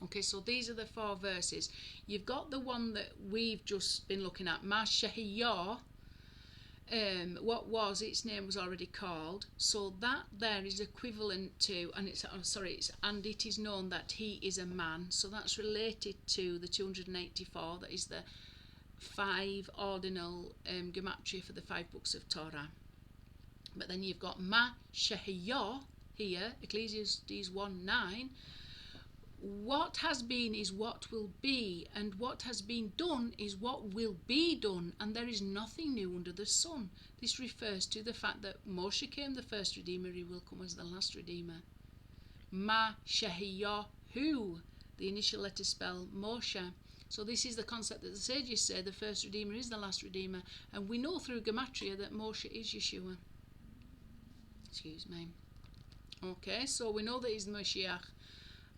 Okay, so these are the 4 verses. You've got the one that we've just been looking at, Ma Shehiyah. What was its name was already called. So that there is equivalent to, and it is known that he is a man. So that's related to the 284. That is the 5 ordinal gematria for the 5 books of Torah. But then you've got Ma Shehiyah here, Ecclesiastes 1:9. What has been is what will be, and what has been done is what will be done, and there is nothing new under the sun. This refers to the fact that Moshe came the first Redeemer, he will come as the last Redeemer. Ma Shehiyahu, the initial letter spell Moshe. So this is the concept that the sages say the first Redeemer is the last Redeemer, and we know through gematria that Moshe is Yeshua. Excuse me. Okay, so we know that he's the Mashiach.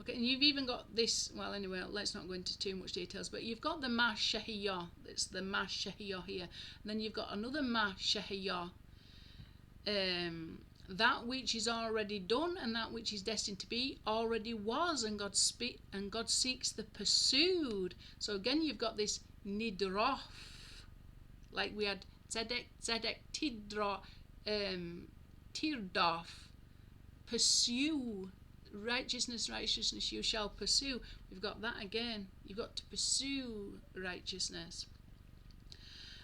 Okay, and you've even got this, well anyway, let's not go into too much details, but you've got the Ma Shehiyah, that's the Ma Shehiyah here, and then you've got another Ma Shehiyah, that which is already done and that which is destined to be already was, and God seeks the pursued. So again you've got this nidrof, like we had tzedek tirdof, pursue. Righteousness, you shall pursue. We've got that again. You've got to pursue righteousness.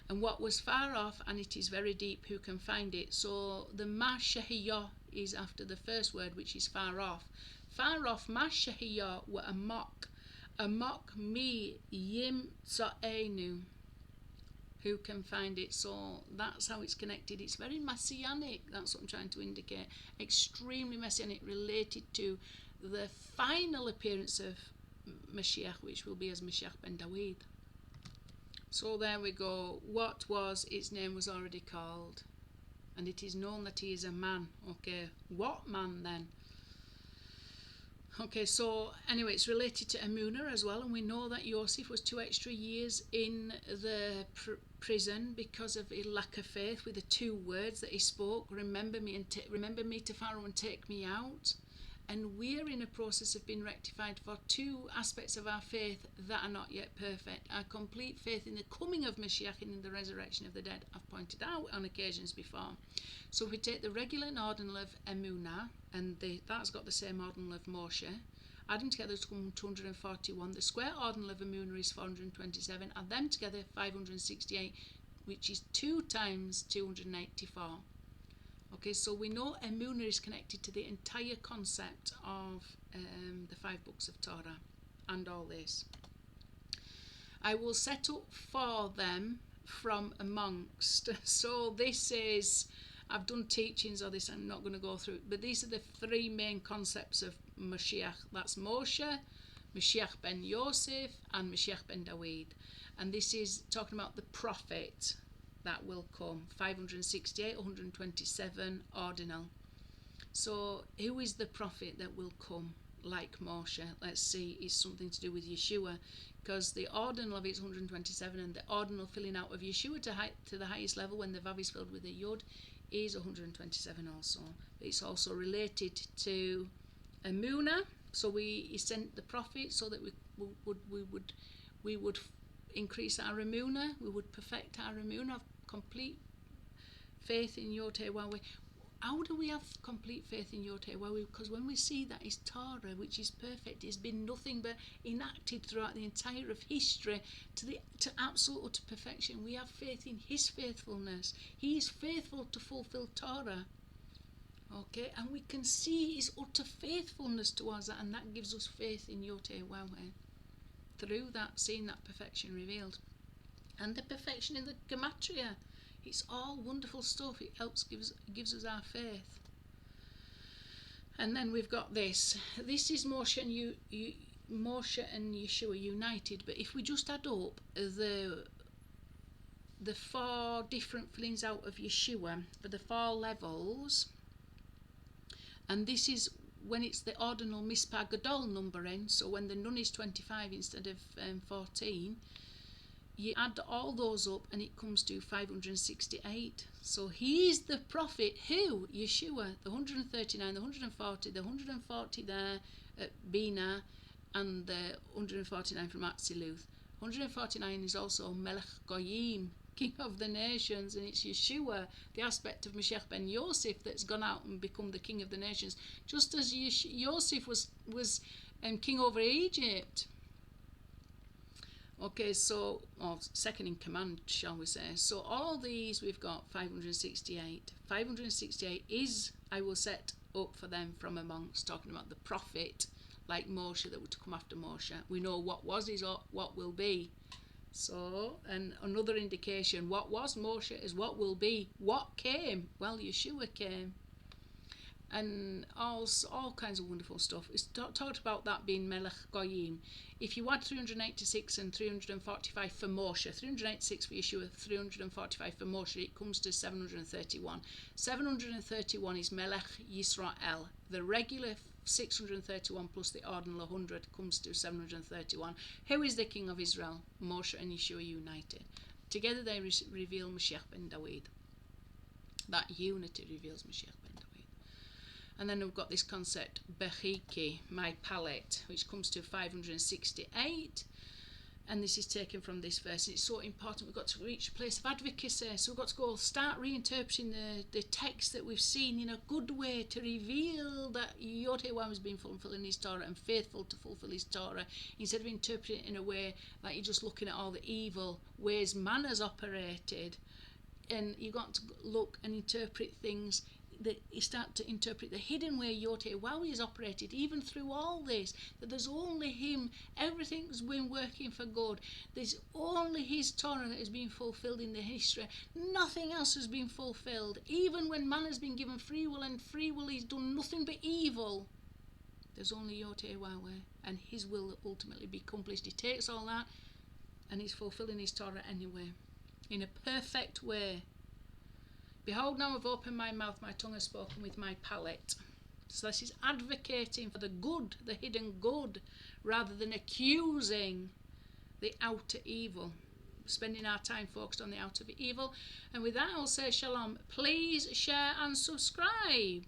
And what was far off, and it is very deep, who can find it? So the Ma Shehiyah is after the first word, which is far off. Far off, Ma Shehiyah were a mock mi yim tza'enu. Who can find it? So that's how it's connected. It's very messianic. That's what I'm trying to indicate. Extremely messianic, related to the final appearance of Mashiach, which will be as Mashiach ben Dawid. So there we go. What was its name was already called, and it is known that he is a man. Okay, what man then? Okay, so anyway, it's related to Emunah as well, and we know that Yosef was 2 extra years in the prison because of a lack of faith with the 2 words that he spoke, remember me to Pharaoh and take me out. And we're in a process of being rectified for 2 aspects of our faith that are not yet perfect. Our complete faith in the coming of Mashiach and in the resurrection of the dead, I've pointed out on occasions before. So if we take the regular and ordinal of Emunah, and that's got the same ordinal of Moshe, add them together to come 241. The square ordinal of Emunah is 427. Add them together, 568, which is 2 times 284. Okay, so we know Emunah is connected to the entire concept of the 5 books of Torah and all this. I will set up for them from amongst. So this is, I've done teachings on this, I'm not going to go through it, but these are the 3 main concepts of Mashiach. That's Moshe, Mashiach ben Yosef, and Mashiach ben Dawid. And this is talking about the prophet that will come, 568, 127 ordinal. So who is the prophet that will come like Moshe? Let's see, it's something to do with Yeshua, because the ordinal of it is 127, and the ordinal filling out of Yeshua to the highest level when the Vav is filled with a Yod is 127 also. But it's also related to Emunah. So he sent the prophet so that we would increase our Emunah, we would perfect our Emunah of complete faith in YHWH. How do we have complete faith in YHWH? Because when we see that his Torah, which is perfect, has been nothing but enacted throughout the entire of history to absolute utter perfection, we have faith in his faithfulness. He is faithful to fulfill Torah. Okay, and we can see his utter faithfulness towards that, and that gives us faith in YHWH. Through that, seeing that perfection revealed. And the perfection in the gematria. It's all wonderful stuff. It gives us our faith. And then we've got this. This is Moshe and Yeshua united. But if we just add up the 4 different fillings out of Yeshua for the 4 levels, and this is when it's the ordinal Mispar Gadol numbering, so when the nun is 25 instead of 14, you add all those up and it comes to 568. So he's the prophet who, Yeshua, the 139, the 140, the 140 there at Bina, and the 149 from Atziluth. 149 is also Melech Goyim, King of the Nations, and it's Yeshua, the aspect of Mashiach ben Yosef, that's gone out and become the King of the Nations, just as Yosef was king over Egypt. Okay, so, or second in command, shall we say. So all these we've got 568. 568 is, I will set up for them from amongst, talking about the prophet, like Moshe, that were to come after Moshe. We know what was is what will be. So, and another indication, what was Moshe is what will be. What came? Well, Yeshua came. And all kinds of wonderful stuff. It's talked about that being Melech Goyim. If you add 386 and 345 for Moshe, 386 for Yeshua, 345 for Moshe, it comes to 731. 731 is Melech Yisrael. The regular 631 plus the ordinal 100 comes to 731. Who is the King of Israel? Moshe and Yeshua united. Together they reveal Mashiach ben David. That unity reveals Mashiach ben David. And then we've got this concept, Bechiki, my palette, which comes to 568. And this is taken from this verse. It's so important. We've got to reach a place of advocacy. So we've got to go start reinterpreting the text that we've seen in a good way to reveal that YHWH has been fulfilling His Torah and faithful to fulfill His Torah, instead of interpreting it in a way like you're just looking at all the evil ways man has operated. And you've got to look and interpret things, that you start to interpret the hidden way YHWH has operated, even through all this, that there's only Him, everything's been working for good, there's only His Torah that has been fulfilled in the history, nothing else has been fulfilled, even when man has been given free will, and free will he's done nothing but evil. There's only YHWH way, and His will ultimately be accomplished. He takes all that and He's fulfilling His Torah anyway, in a perfect way. Behold, now I've opened my mouth, my tongue has spoken with my palate. So this is advocating for the good, the hidden good, rather than accusing the outer evil. Spending our time focused on the outer evil. And with that, I'll say shalom. Please share and subscribe.